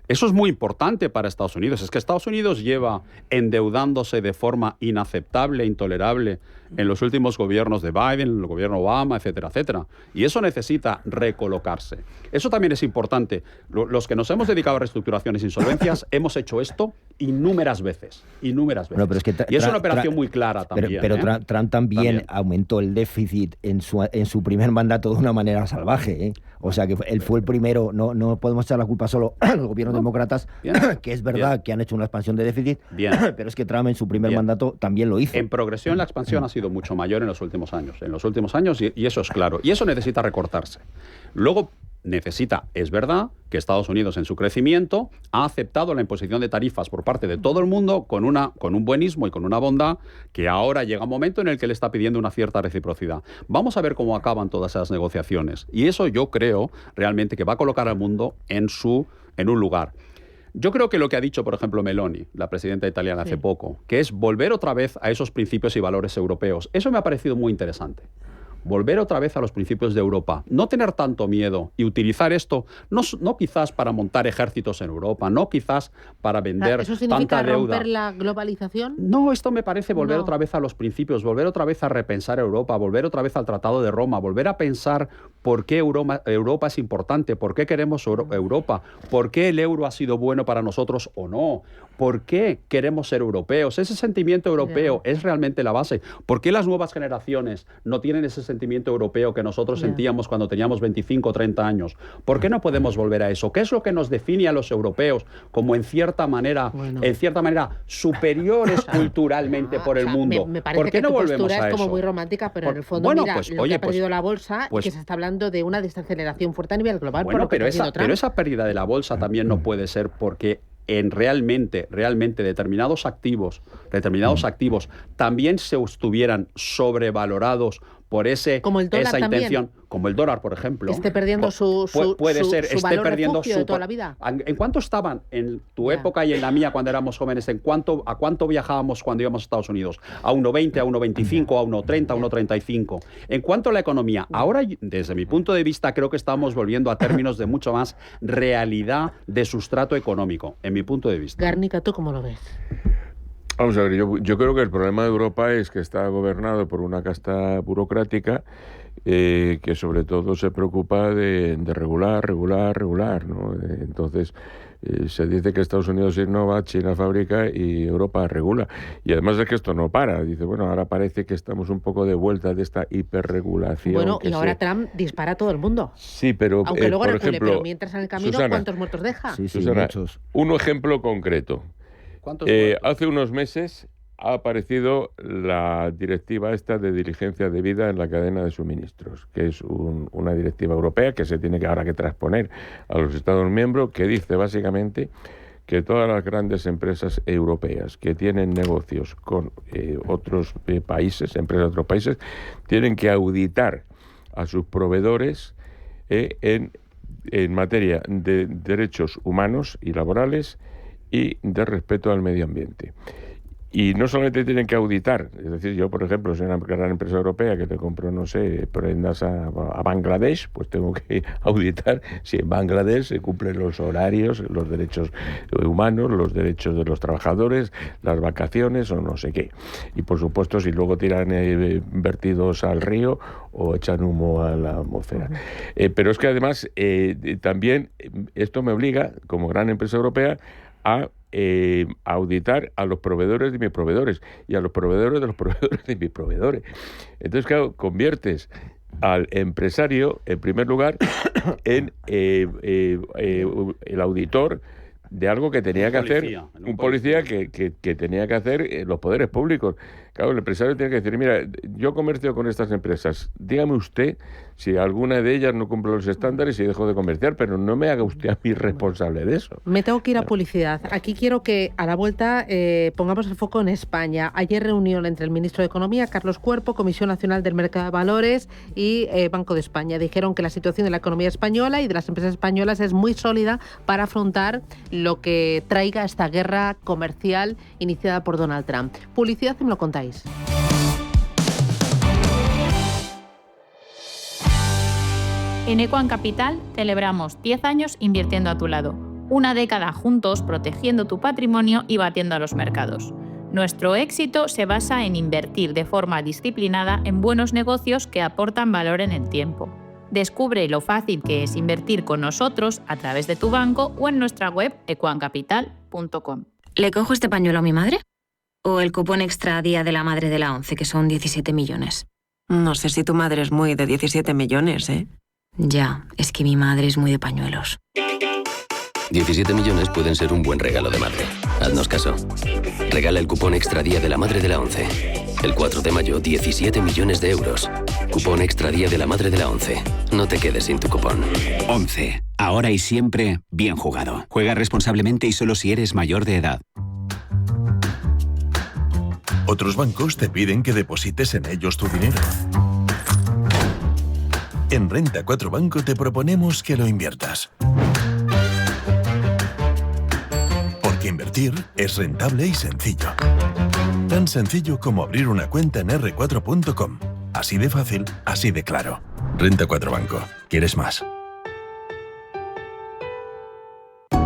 Eso es muy importante para Estados Unidos. Es que Estados Unidos lleva endeudándose de forma inaceptable, intolerable, en los últimos gobiernos de Biden, en el gobierno Obama, etcétera, etcétera. Y eso necesita recolocarse. Eso también es importante. Los que nos hemos dedicado a reestructuraciones e insolvencias hemos hecho esto innúmeras veces. Bueno, pero es que y es una operación muy clara también. Pero Trump también aumentó el déficit en su primer mandato de una manera salvaje, ¿eh? O sea, que él fue el primero. No podemos echar la culpa solo a los gobiernos demócratas, que es verdad que han hecho una expansión de déficit, pero es que Trump en su primer mandato también lo hizo. En progresión la expansión ha sido mucho mayor en los últimos años. Y eso es claro. Y eso necesita recortarse. Luego es verdad que Estados Unidos en su crecimiento ha aceptado la imposición de tarifas por parte de todo el mundo con un buenismo y con una bondad que ahora llega un momento en el que le está pidiendo una cierta reciprocidad. Vamos a ver cómo acaban todas esas negociaciones. Y eso yo creo realmente que va a colocar al mundo en un lugar. Yo creo que lo que ha dicho, por ejemplo, Meloni, la presidenta italiana hace poco, que es volver otra vez a esos principios y valores europeos, eso me ha parecido muy interesante. Volver otra vez a los principios de Europa, no tener tanto miedo y utilizar esto, no quizás para montar ejércitos en Europa, no quizás para vender ¿Eso significa tanta deuda. romper la globalización? No, esto me parece volver otra vez a los principios, volver otra vez a repensar Europa, volver otra vez al Tratado de Roma, volver a pensar por qué Europa es importante, por qué queremos Europa, por qué el euro ha sido bueno para nosotros o no, por qué queremos ser europeos. Ese sentimiento europeo es realmente la base. ¿Por qué las nuevas generaciones no tienen ese sentimiento europeo que nosotros sentíamos cuando teníamos 25 o 30 años? ¿Por qué no podemos volver a eso? ¿Qué es lo que nos define a los europeos como en cierta manera superiores culturalmente por el mundo? Me parece ¿Por qué que no tu volvemos postura a es eso? como muy romántica, pero en el fondo lo que ha perdido la bolsa y que se está hablando de una desaceleración fuerte a nivel global. Bueno, por lo que pero está haciendo Trump. esa pérdida de la bolsa también no puede ser porque realmente determinados activos también se estuvieran sobrevalorados por como el dólar esa intención, también. Como el dólar, por ejemplo. Esté perdiendo su valor refugio de toda la vida. ¿En cuánto estaban en tu época y en la mía cuando éramos jóvenes? ¿A cuánto viajábamos cuando íbamos a Estados Unidos? ¿A 1,20, a 1,25, a 1,30, a 1,35? ¿En cuánto la economía? Ahora, desde mi punto de vista, creo que estamos volviendo a términos de mucho más realidad de sustrato económico, en mi punto de vista. Garnica, ¿tú cómo lo ves? Vamos a ver, yo creo que el problema de Europa es que está gobernado por una casta burocrática que sobre todo se preocupa de regular, ¿no? Entonces se dice que Estados Unidos innova, China fabrica y Europa regula. Y además es que esto no para. Dice, bueno, ahora parece que estamos un poco de vuelta de esta hiperregulación. Bueno, y ahora Trump dispara a todo el mundo. Sí, pero aunque luego por recule, ejemplo, pero mientras en el camino, Susana, ¿cuántos muertos deja? Sí, Susana, muchos. Un ejemplo concreto. Hace unos meses ha aparecido la directiva esta de diligencia debida en la cadena de suministros, que es una directiva europea que se tiene ahora que transponer a los Estados miembros, que dice básicamente que todas las grandes empresas europeas que tienen negocios con otros países, empresas de otros países, tienen que auditar a sus proveedores en materia de derechos humanos y laborales y de respeto al medio ambiente. Y no solamente tienen que auditar, es decir, yo, por ejemplo, soy una gran empresa europea que te compro, no sé, prendas a Bangladesh, pues tengo que auditar si en Bangladesh se cumplen los horarios, los derechos humanos, los derechos de los trabajadores, las vacaciones o no sé qué. Y, por supuesto, si luego tiran vertidos al río o echan humo a la atmósfera. Pero es que, además, también esto me obliga, como gran empresa europea, a auditar a los proveedores de mis proveedores y a los proveedores de los proveedores de mis proveedores. Entonces, claro, conviertes al empresario, en primer lugar, en el auditor de algo que tenía que hacer un policía que tenía que hacer los poderes públicos. Claro, el empresario tiene que decir, mira, yo comercio con estas empresas, dígame usted si alguna de ellas no cumple los estándares y dejo de comerciar, pero no me haga usted a mí responsable de eso. Me tengo que ir a publicidad. Aquí quiero que a la vuelta pongamos el foco en España. Ayer reunión entre el ministro de Economía, Carlos Cuerpo, Comisión Nacional del Mercado de Valores y Banco de España. Dijeron que la situación de la economía española y de las empresas españolas es muy sólida para afrontar lo que traiga esta guerra comercial iniciada por Donald Trump. Publicidad y me lo contáis. En Equam Capital celebramos 10 años invirtiendo a tu lado, una década juntos protegiendo tu patrimonio y batiendo a los mercados. Nuestro éxito se basa en invertir de forma disciplinada en buenos negocios que aportan valor en el tiempo. Descubre lo fácil que es invertir con nosotros a través de tu banco o en nuestra web equamcapital.com. ¿Le cojo este pañuelo a mi madre? ¿O el cupón extra Día de la Madre de la ONCE, que son 17 millones? No sé si tu madre es muy de 17 millones, ¿eh? Ya, es que mi madre es muy de pañuelos. 17 millones pueden ser un buen regalo de madre. Haznos caso. Regala el cupón extra Día de la Madre de la ONCE. El 4 de mayo, 17 millones de euros. Cupón extra Día de la Madre de la ONCE. No te quedes sin tu cupón. 11. Ahora y siempre, bien jugado. Juega responsablemente y solo si eres mayor de edad. Otros bancos te piden que deposites en ellos tu dinero. En Renta 4 Banco te proponemos que lo inviertas. Porque invertir es rentable y sencillo. Tan sencillo como abrir una cuenta en r4.com. Así de fácil, así de claro. Renta 4 Banco. ¿Quieres más?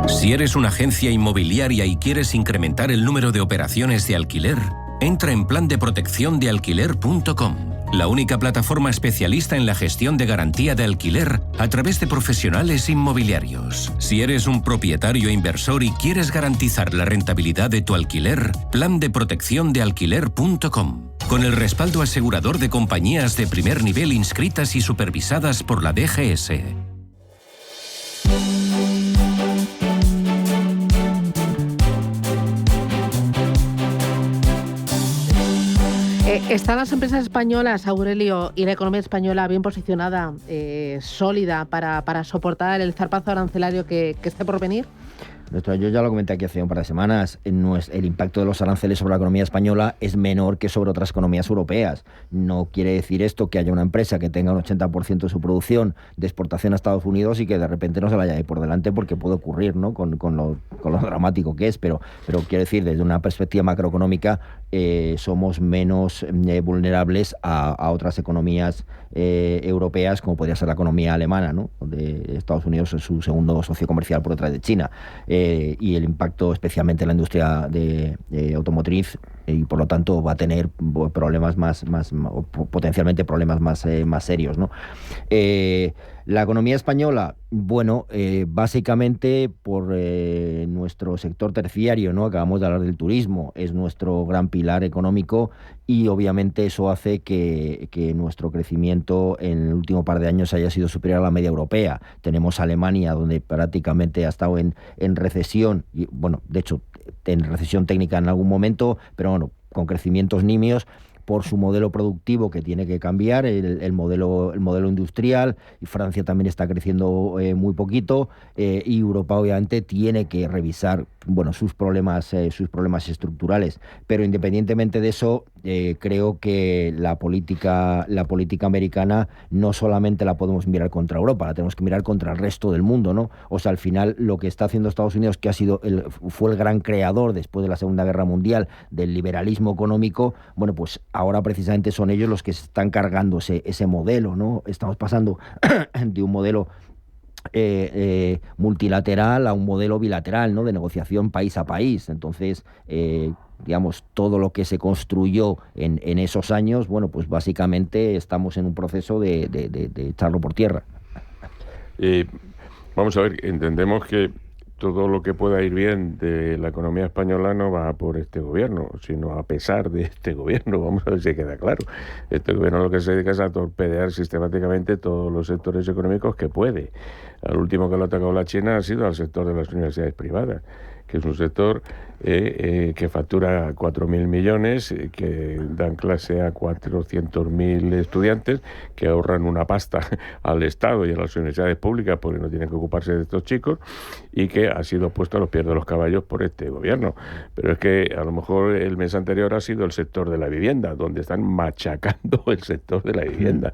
Si eres una agencia inmobiliaria y quieres incrementar el número de operaciones de alquiler, entra en plandeprotecciondealquiler.com, la única plataforma especialista en la gestión de garantía de alquiler a través de profesionales inmobiliarios. Si eres un propietario inversor y quieres garantizar la rentabilidad de tu alquiler, plandeprotecciondealquiler.com, con el respaldo asegurador de compañías de primer nivel inscritas y supervisadas por la DGS. ¿Están las empresas españolas, Aurelio, y la economía española bien posicionada, sólida, para soportar el zarpazo arancelario que esté por venir? Yo ya lo comenté aquí hace un par de semanas, el impacto de los aranceles sobre la economía española es menor que sobre otras economías europeas. No quiere decir esto que haya una empresa que tenga un 80% de su producción de exportación a Estados Unidos y que de repente no se vaya a ir por delante, porque puede ocurrir, ¿no? con lo dramático que es, pero quiero decir, desde una perspectiva macroeconómica somos menos vulnerables a otras economías europeas, como podría ser la economía alemana, ¿no? Donde Estados Unidos es su segundo socio comercial por detrás de China. Y el impacto especialmente en la industria de automotriz, y por lo tanto va a tener problemas potencialmente problemas más serios, ¿no? La economía española, bueno, básicamente por nuestro sector terciario, ¿no? Acabamos de hablar del turismo, es nuestro gran pilar económico, y obviamente eso hace que nuestro crecimiento en el último par de años haya sido superior a la media europea. Tenemos Alemania, donde prácticamente ha estado en recesión, y bueno, de hecho, en recesión técnica en algún momento, pero bueno, con crecimientos nimios, por su modelo productivo, que tiene que cambiar el modelo industrial, y Francia también está creciendo muy poquito, y Europa obviamente tiene que revisar sus problemas estructurales. Pero independientemente de eso, creo que la política americana no solamente la podemos mirar contra Europa, la tenemos que mirar contra el resto del mundo, ¿no? O sea, al final lo que está haciendo Estados Unidos, que fue el gran creador después de la Segunda Guerra Mundial del liberalismo económico, bueno, pues ahora precisamente son ellos los que están cargándose ese modelo, ¿no? Estamos pasando de un modelo multilateral a un modelo bilateral, ¿no? De negociación país a país. Entonces, digamos, todo lo que se construyó en esos años, bueno, pues básicamente estamos en un proceso de echarlo por tierra. Vamos a ver, entendemos que todo lo que pueda ir bien de la economía española no va por este gobierno, sino a pesar de este gobierno. Vamos a ver si queda claro. Este gobierno lo que se dedica es a torpedear sistemáticamente todos los sectores económicos que puede. Al último que lo ha atacado la China ha sido al sector de las universidades privadas, que es un sector que factura 4.000 millones, que dan clase a 400.000 estudiantes, que ahorran una pasta al Estado y a las universidades públicas porque no tienen que ocuparse de estos chicos, y que ha sido puesto a los pies de los caballos por este gobierno. Pero es que a lo mejor el mes anterior ha sido el sector de la vivienda, donde están machacando el sector de la vivienda.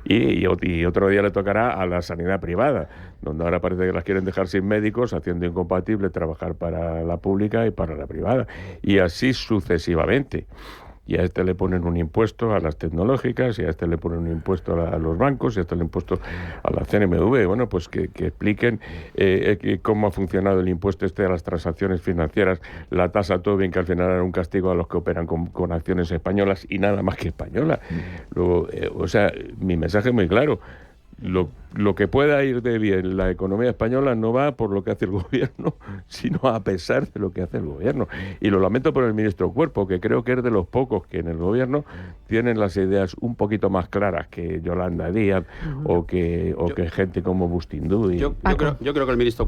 Y otro día le tocará a la sanidad privada, donde ahora parece que las quieren dejar sin médicos, haciendo incompatible trabajar para la pública y para la privada, y así sucesivamente. Y a este le ponen un impuesto a las tecnológicas, y a este le ponen un impuesto a los bancos, y a este le impuesto a la CNMV. Bueno, pues que expliquen cómo ha funcionado el impuesto a las transacciones financieras, la tasa Tobin, que al final era un castigo a los que operan con acciones españolas y nada más que españolas. Luego, o sea, mi mensaje es muy claro. Lo que pueda ir de bien la economía española no va por lo que hace el gobierno, sino a pesar de lo que hace el gobierno. Y lo lamento por el ministro Cuerpo, que creo que es de los pocos que en el gobierno tienen las ideas un poquito más claras que Yolanda Díaz o que gente como Bustindú. Yo creo que el ministro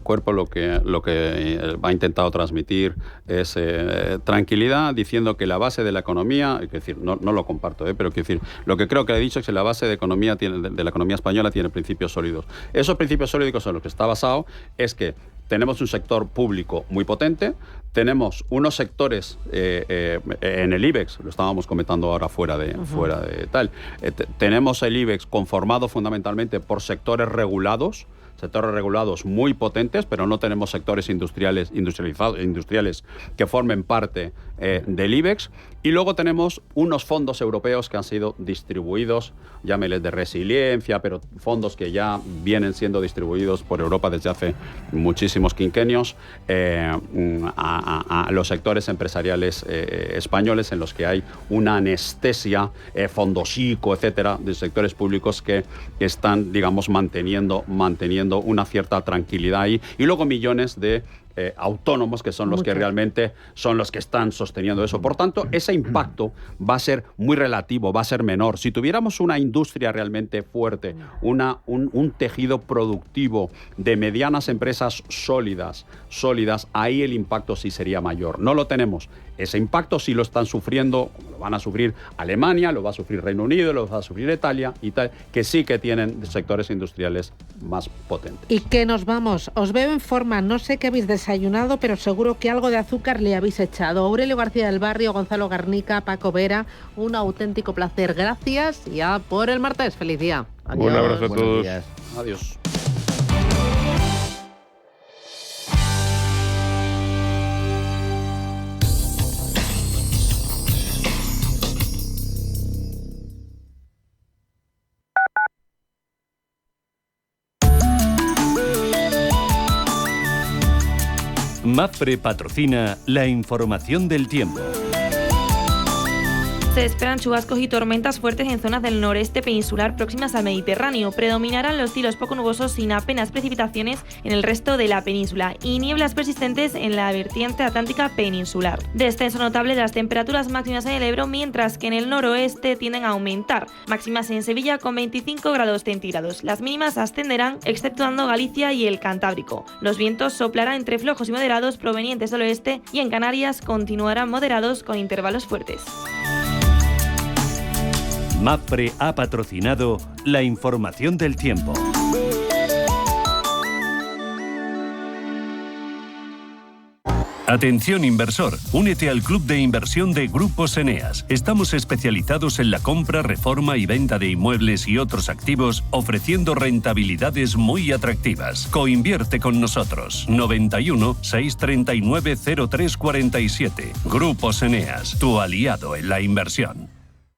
Cuerpo lo que ha intentado transmitir es tranquilidad, diciendo que la base de la economía, es decir, no lo comparto, pero es decir, lo que creo que ha dicho es que la base de economía de la economía española tiene principios sólidos. Esos principios sólidos en los que está basado es que tenemos un sector público muy potente, tenemos unos sectores en el IBEX, lo estábamos comentando ahora fuera de tal, tenemos el IBEX conformado fundamentalmente por sectores regulados muy potentes, pero no tenemos sectores industriales que formen parte del IBEX. Y luego tenemos unos fondos europeos que han sido distribuidos, llámeles de resiliencia, pero fondos que ya vienen siendo distribuidos por Europa desde hace muchísimos quinquenios a los sectores empresariales españoles, en los que hay una anestesia, fondos ICO, etcétera, de sectores públicos que están, digamos, manteniendo una cierta tranquilidad ahí. Y luego millones de autónomos, que son los que realmente son los que están sosteniendo eso. Por tanto, ese impacto va a ser muy relativo, va a ser menor. Si tuviéramos una industria realmente fuerte, un tejido productivo de medianas empresas sólidas, ahí el impacto sí sería mayor. No lo tenemos. Ese impacto sí lo están sufriendo, lo van a sufrir Alemania, lo va a sufrir Reino Unido, lo va a sufrir Italia y tal, que sí que tienen sectores industriales más potentes. Y que nos vamos. Os veo en forma. No sé qué habéis desayunado, pero seguro que algo de azúcar le habéis echado. Aurelio García del Barrio, Gonzalo Garnica, Paco Vera, un auténtico placer. Gracias. Ya por el martes. Feliz día. Adiós. Un abrazo a todos. Adiós. MAPFRE patrocina la información del tiempo. Se esperan chubascos y tormentas fuertes en zonas del noreste peninsular próximas al Mediterráneo. Predominarán los cielos poco nubosos sin apenas precipitaciones en el resto de la península y nieblas persistentes en la vertiente atlántica peninsular. Descenso notable de las temperaturas máximas en el Ebro, mientras que en el noroeste tienden a aumentar. Máximas en Sevilla con 25 grados centígrados. Las mínimas ascenderán exceptuando Galicia y el Cantábrico. Los vientos soplarán entre flojos y moderados provenientes del oeste y en Canarias continuarán moderados con intervalos fuertes. MAPFRE ha patrocinado la información del tiempo. Atención inversor, únete al club de inversión de Grupos Eneas. Estamos especializados en la compra, reforma y venta de inmuebles y otros activos, ofreciendo rentabilidades muy atractivas. Coinvierte con nosotros. 91 639 0347. Grupos Eneas, tu aliado en la inversión.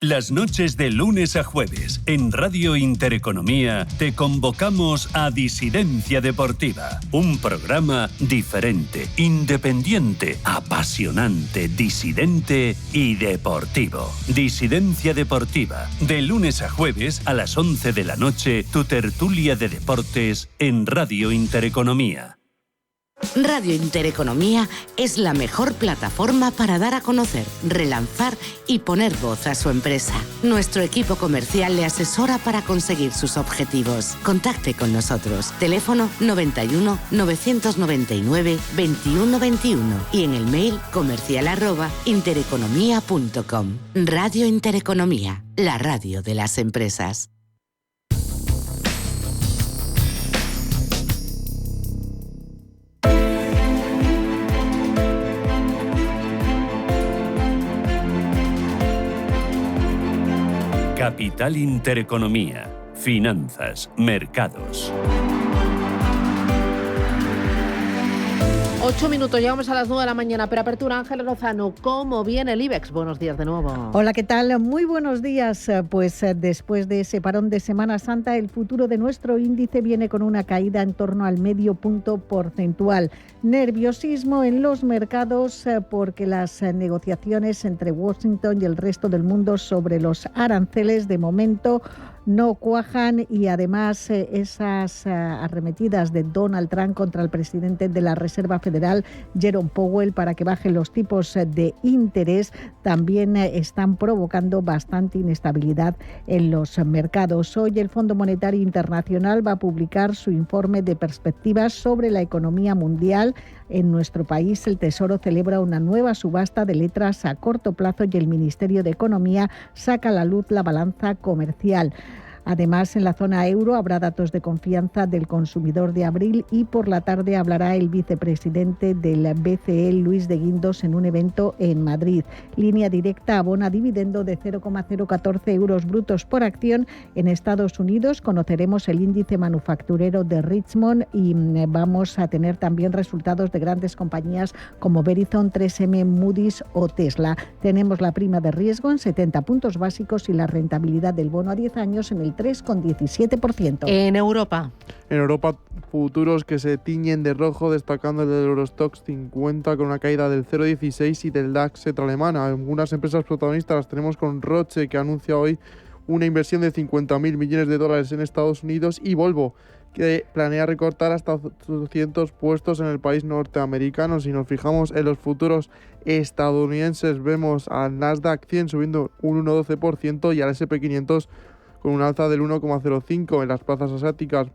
Las noches de lunes a jueves, en Radio Intereconomía, te convocamos a Disidencia Deportiva. Un programa diferente, independiente, apasionante, disidente y deportivo. Disidencia Deportiva, de lunes a jueves a las 11 de la noche, tu tertulia de deportes en Radio Intereconomía. Radio Intereconomía es la mejor plataforma para dar a conocer, relanzar y poner voz a su empresa. Nuestro equipo comercial le asesora para conseguir sus objetivos. Contacte con nosotros. Teléfono 91 999 2121 y en el mail comercial@intereconomia.com. Radio Intereconomía, la radio de las empresas. Capital Intereconomía. Finanzas, mercados. 8 minutos, llegamos a las 9 de la mañana. Pero apertura, Ángel Lozano, ¿cómo viene el IBEX? Buenos días de nuevo. Hola, ¿qué tal? Muy buenos días. Pues después de ese parón de Semana Santa, el futuro de nuestro índice viene con una caída en torno al medio punto porcentual. Nerviosismo en los mercados porque las negociaciones entre Washington y el resto del mundo sobre los aranceles de momento no cuajan y además esas arremetidas de Donald Trump contra el presidente de la Reserva Federal, Jerome Powell, para que bajen los tipos de interés, también están provocando bastante inestabilidad en los mercados. Hoy el Fondo Monetario Internacional va a publicar su informe de perspectivas sobre la economía mundial. En nuestro país, el Tesoro celebra una nueva subasta de letras a corto plazo y el Ministerio de Economía saca a la luz la balanza comercial. Además, en la zona euro habrá datos de confianza del consumidor de abril y por la tarde hablará el vicepresidente del BCE, Luis de Guindos, en un evento en Madrid. Línea Directa abona dividendo de 0,014 euros brutos por acción. En Estados Unidos conoceremos el índice manufacturero de Richmond y vamos a tener también resultados de grandes compañías como Verizon, 3M, Moody's o Tesla. Tenemos la prima de riesgo en 70 puntos básicos y la rentabilidad del bono a 10 años en el 3,17%. En Europa, futuros que se tiñen de rojo, destacando el del Eurostoxx 50 con una caída del 0,16 y del DAX alemán. Algunas empresas protagonistas las tenemos con Roche, que anuncia hoy una inversión de 50.000 millones de dólares en Estados Unidos, y Volvo, que planea recortar hasta 200 puestos en el país norteamericano. Si nos fijamos en los futuros estadounidenses, vemos al Nasdaq 100 subiendo un 1,12% y al S&P 500 con un alza del 1,05%. En las plazas asiáticas,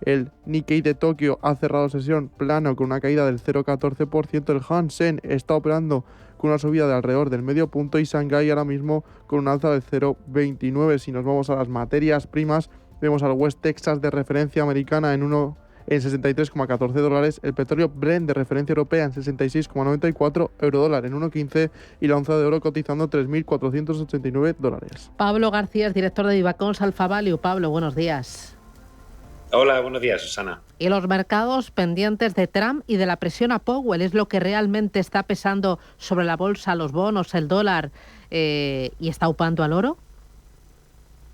el Nikkei de Tokio ha cerrado sesión plano con una caída del 0,14%. El Hang Seng está operando con una subida de alrededor del medio punto y Shanghái ahora mismo con un alza del 0,29%. Si nos vamos a las materias primas, vemos al West Texas de referencia americana en 63,14 dólares, el petróleo Brent de referencia europea en 66,94 eurodólar en 1,15 y la onza de oro cotizando 3.489 dólares. Pablo García es director de Divacons Alfa Value. Pablo, buenos días. Hola, buenos días, Susana. Y los mercados pendientes de Trump y de la presión a Powell, ¿es lo que realmente está pesando sobre la bolsa, los bonos, el dólar y está upando al oro?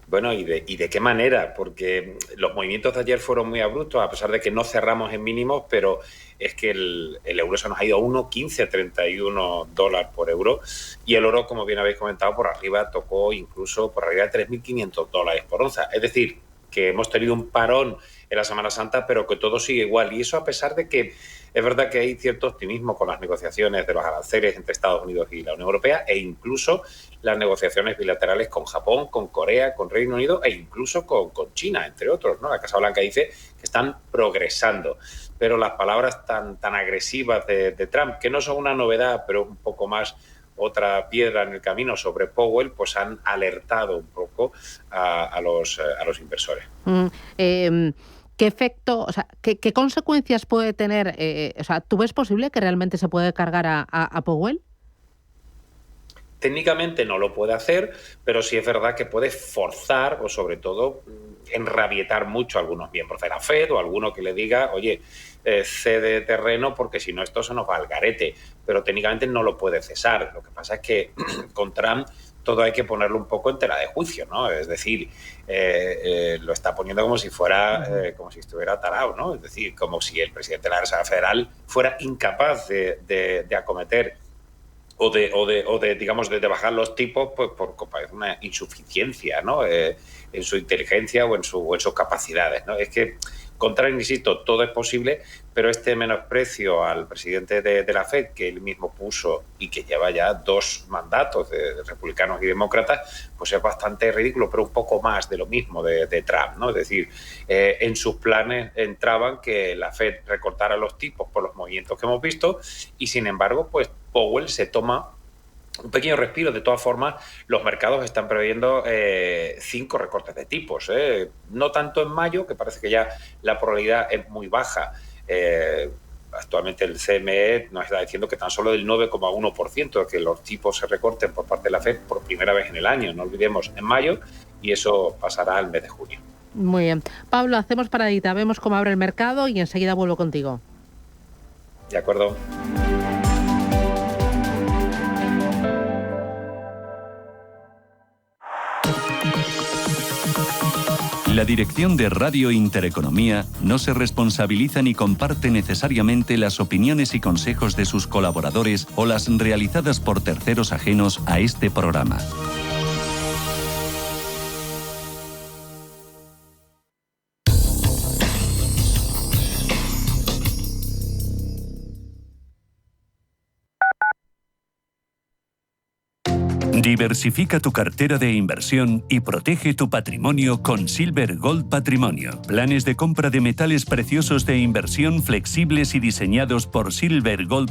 Bueno, ¿y de qué manera? Porque los movimientos de ayer fueron muy abruptos, a pesar de que no cerramos en mínimos, pero es que el euro se nos ha ido a 1,1531 dólares por euro y el oro, como bien habéis comentado, por arriba tocó incluso por arriba de 3.500 dólares por onza. Es decir, que hemos tenido un parón en la Semana Santa, pero que todo sigue igual. Y eso a pesar de que es verdad que hay cierto optimismo con las negociaciones de los aranceles entre Estados Unidos y la Unión Europea e incluso las negociaciones bilaterales con Japón, con Corea, con Reino Unido e incluso con China, entre otros, ¿no? La Casa Blanca dice que están progresando. Pero las palabras tan agresivas de Trump, que no son una novedad, pero un poco más otra piedra en el camino sobre Powell, pues han alertado un poco a los inversores. ¿Qué efecto, o sea, qué consecuencias puede tener? O sea, ¿tú ves posible que realmente se puede cargar a Powell? Técnicamente no lo puede hacer, pero sí es verdad que puede forzar o sobre todo enrabietar mucho a algunos miembros de la Fed o a alguno que le diga, oye, cede terreno porque si no esto se nos va al garete. Pero técnicamente no lo puede cesar. Lo que pasa es que con Trump todo hay que ponerlo un poco en tela de juicio, ¿no? Es decir, lo está poniendo como si fuera, como si estuviera tarao, ¿no? Es decir, como si el presidente de la Reserva Federal fuera incapaz de acometer o de bajar los tipos, pues por una insuficiencia, ¿no? En su inteligencia o en sus capacidades, ¿no? Es que, contra, insisto, todo es posible, pero este menosprecio al presidente de la Fed, que él mismo puso y que lleva ya 2 mandatos de republicanos y demócratas, pues es bastante ridículo, pero un poco más de lo mismo de Trump, ¿no? Es decir, en sus planes entraban que la Fed recortara los tipos por los movimientos que hemos visto y, sin embargo, pues Powell se toma un pequeño respiro. De todas formas, los mercados están previendo 5 recortes de tipos. No tanto en mayo, que parece que ya la probabilidad es muy baja. Actualmente el CME nos está diciendo que tan solo del 9,1% de que los tipos se recorten por parte de la Fed por primera vez en el año. No olvidemos, en mayo, y eso pasará al mes de junio. Muy bien. Pablo, hacemos paradita, vemos cómo abre el mercado y enseguida vuelvo contigo. De acuerdo. La dirección de Radio Intereconomía no se responsabiliza ni comparte necesariamente las opiniones y consejos de sus colaboradores o las realizadas por terceros ajenos a este programa. Diversifica tu cartera de inversión y protege tu patrimonio con Silver Gold Patrimonio. Planes de compra de metales preciosos de inversión flexibles y diseñados por Silver Gold